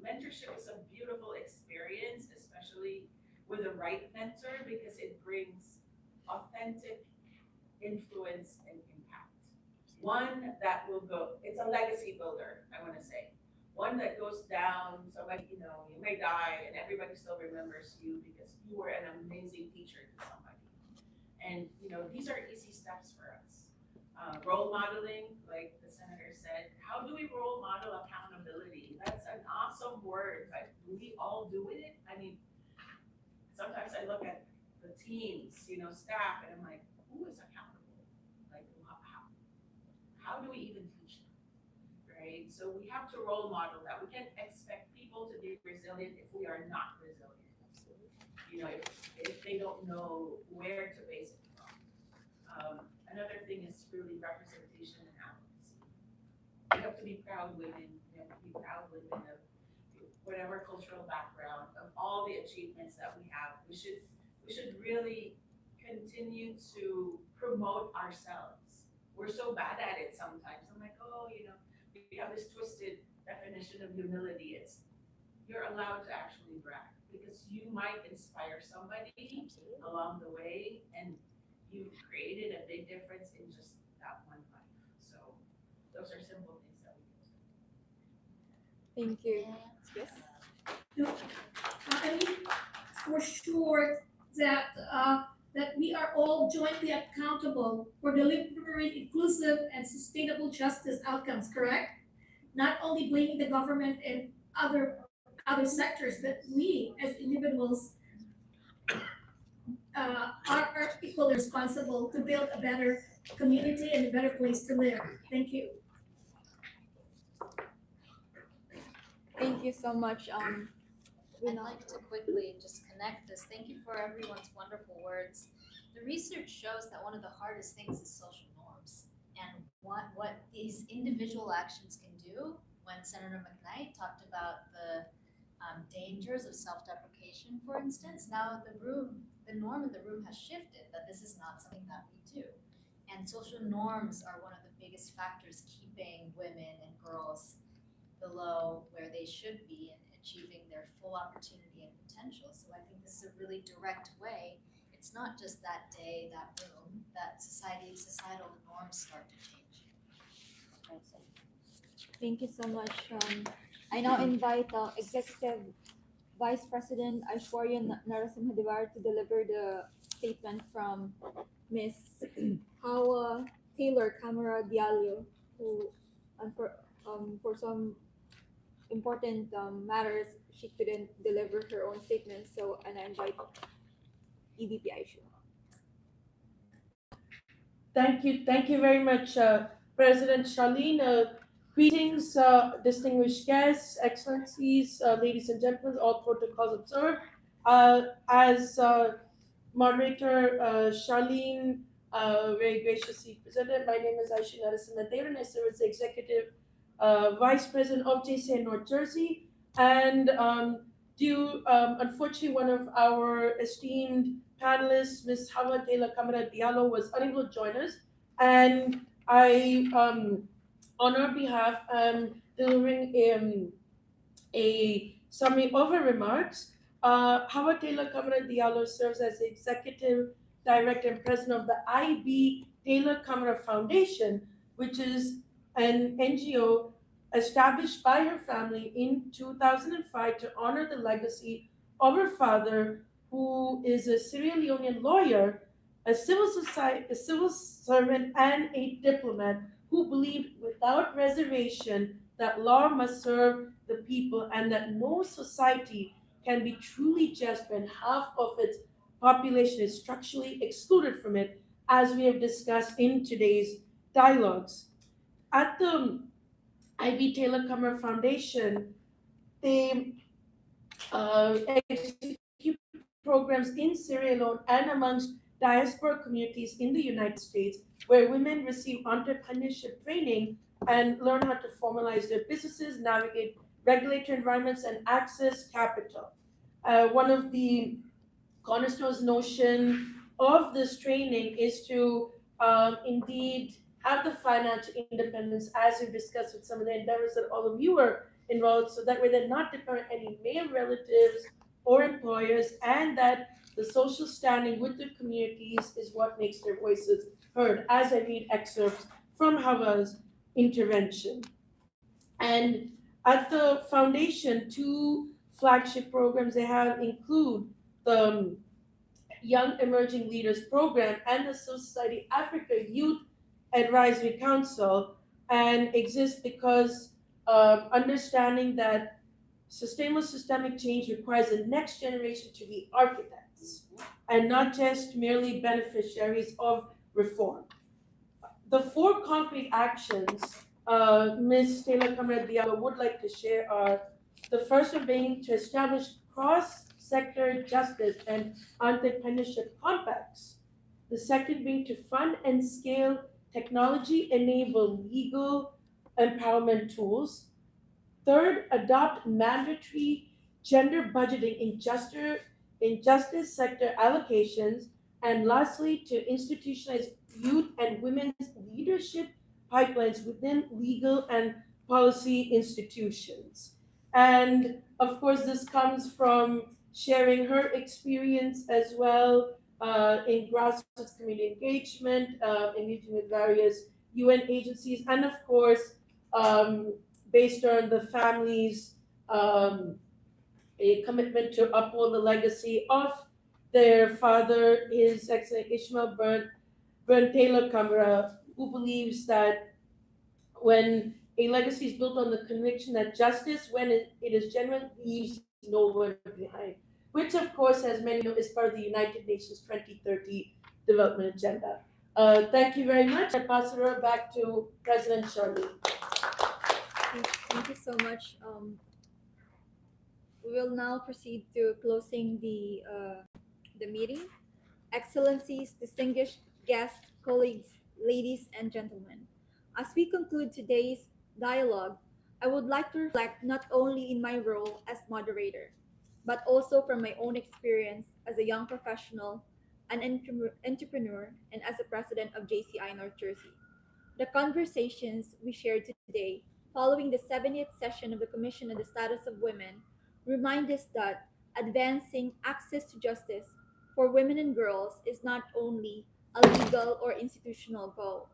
mentorship is a beautiful experience, especially with a right mentor, because it brings authentic influence and impact. One that will go, it's a legacy builder, I want to say. One that goes down, so like, you may die and everybody still remembers you because you were an amazing teacher to somebody. And, these are easy steps for us. Role modeling, like the senator said, how do we role model accountability? That's an awesome word. Like, do we all do it? I mean, sometimes I look at the teams, staff, and I'm like, who is accountable? Like, how do we even teach them, right? So we have to role model that. We can't expect people to be resilient if we are not resilient. If they don't know where to base it from. Another thing is really representation and advocacy. We have to be proud women. We have to be proud women of whatever cultural background, of all the achievements that we have. We should really continue to promote ourselves. We're so bad at it sometimes. I'm like, oh, we have this twisted definition of humility. You're allowed to actually brag because you might inspire somebody along the way, and you've created a big difference in just that one life. So those are simple things that we can do. Thank you. Yes. I mean, for sure that we are all jointly accountable for delivering inclusive and sustainable justice outcomes, correct? Not only blaming the government and other sectors, but we as individuals are equally responsible to build a better community and a better place to live. Thank you. Thank you so much. I'd like to quickly just connect this. Thank you for everyone's wonderful words. The research shows that one of the hardest things is social norms and what these individual actions can do. When Senator McKnight talked about the dangers of self-deprecation, for instance, now the norm in the room has shifted that this is not something that we do. And social norms are one of the biggest factors keeping women and girls below where they should be in achieving their full opportunity and potential. So I think this is a really direct way. It's not just that day, that room, that societal norms start to change. Thank you so much. I now invite Executive Vice President Aishwarya Narasimhadewar to deliver the statement from Ms. Hawa Taylor Camara Diallo, who and for some important matters, she couldn't deliver her own statement. So, and I invite EVP Aisha. Thank you very much, President Charlene. Greetings, distinguished guests, excellencies, ladies and gentlemen, all protocols observed. As moderator Charlene very graciously presented, my name is Aisha Narasimhan and I serve as the executive vice president of JCI North Jersey. And unfortunately, one of our esteemed panelists, Ms. Hawa Taylor Kamara Diallo, was unable to join us. And on her behalf, delivering a summary of her remarks. Howard Taylor Kamara Diallo serves as the executive director and president of the I.B. Taylor Kamara Foundation, which is an NGO established by her family in 2005 to honor the legacy of her father, who is a Sierra Leonean lawyer, a civil servant, and a diplomat who believed without reservation that law must serve the people and that no society can be truly just when half of its population is structurally excluded from it, as we have discussed in today's dialogues. At the I.B. Taylor Kamara Foundation, they execute programs in Sierra Leone and amongst diaspora communities in the United States, where women receive entrepreneurship training and learn how to formalize their businesses, navigate regulatory environments, and access capital. One of the Cornerstone's notion of this training is to indeed have the financial independence, as we discussed with some of the endeavors that all of you are involved, so that way they're not dependent on any male relatives or employers, and that the social standing with their communities is what makes their voices heard, as I read excerpts from Hava's intervention. And at the foundation, two flagship programs they have include the Young Emerging Leaders Program and the Society Africa Youth Advisory Council, and exist because understanding that sustainable systemic change requires the next generation to be architects and not just merely beneficiaries of reform. The four concrete actions Ms. Taylor Kamara Diallo would like to share are the first one being to establish cross sector justice and entrepreneurship compacts. The second being to fund and scale technology enabled legal empowerment tools. Third, adopt mandatory gender budgeting in justice sector allocations. And lastly, to institutionalize youth and women's leadership pipelines within legal and policy institutions. And of course, this comes from sharing her experience as well in grassroots community engagement, engaging with various UN agencies, and of course, based on the family's a commitment to uphold the legacy of their father, His Excellency Ishmael Burn Taylor Kamara, who believes that when a legacy is built on the conviction that justice, when it is genuine, leaves no one behind, which of course, as many know, is part of the United Nations 2030 development agenda. Thank you very much. I pass it back to President Shirley. Thank you so much. We will now proceed to closing the meeting. Excellencies, distinguished guests, colleagues, ladies and gentlemen, as we conclude today's dialogue, I would like to reflect not only in my role as moderator, but also from my own experience as a young professional, an entrepreneur, and as the president of JCI North Jersey. The conversations we shared today, following the 70th session of the Commission on the Status of Women, remind us that advancing access to justice for women and girls is not only a legal or institutional goal,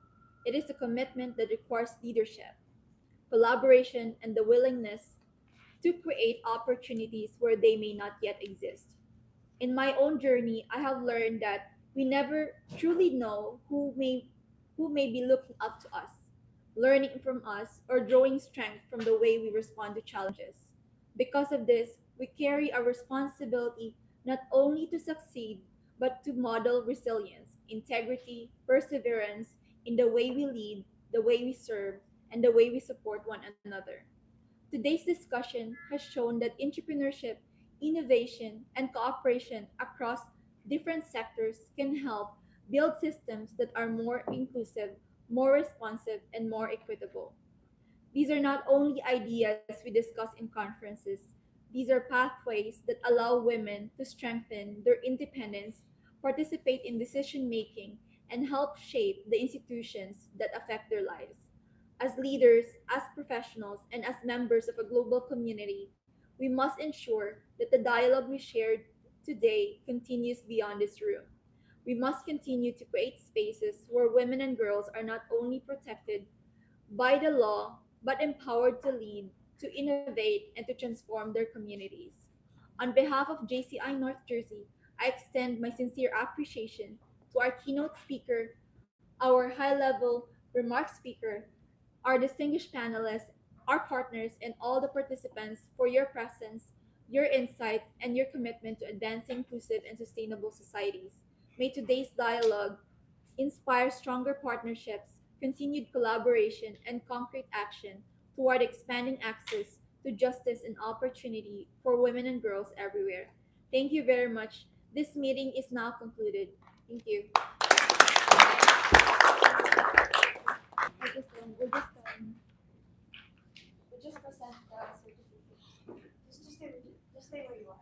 it is a commitment that requires leadership, collaboration, and the willingness to create opportunities where they may not yet exist. In my own journey, I have learned that we never truly know who may be looking up to us, learning from us, or drawing strength from the way we respond to challenges. Because of this, we carry a responsibility not only to succeed, but to model resilience, integrity, perseverance in the way we lead, the way we serve, and the way we support one another. Today's discussion has shown that entrepreneurship, innovation, and cooperation across different sectors can help build systems that are more inclusive, more responsive, and more equitable. These are not only ideas we discuss in conferences, these are pathways that allow women to strengthen their independence, participate in decision making, and help shape the institutions that affect their lives. As leaders, as professionals, and as members of a global community, we must ensure that the dialogue we shared today continues beyond this room. We must continue to create spaces where women and girls are not only protected by the law, but empowered to lead, to innovate, and to transform their communities. On behalf of JCI North Jersey, I extend my sincere appreciation to our keynote speaker, our high level remark speaker, our distinguished panelists, our partners, and all the participants for your presence, your insights, and your commitment to advancing inclusive and sustainable societies. May today's dialogue inspire stronger partnerships, continued collaboration, and concrete action toward expanding access to justice and opportunity for women and girls everywhere. Thank you very much. This meeting is now concluded. Thank you. We'll just present the certificate. Just stay where you are.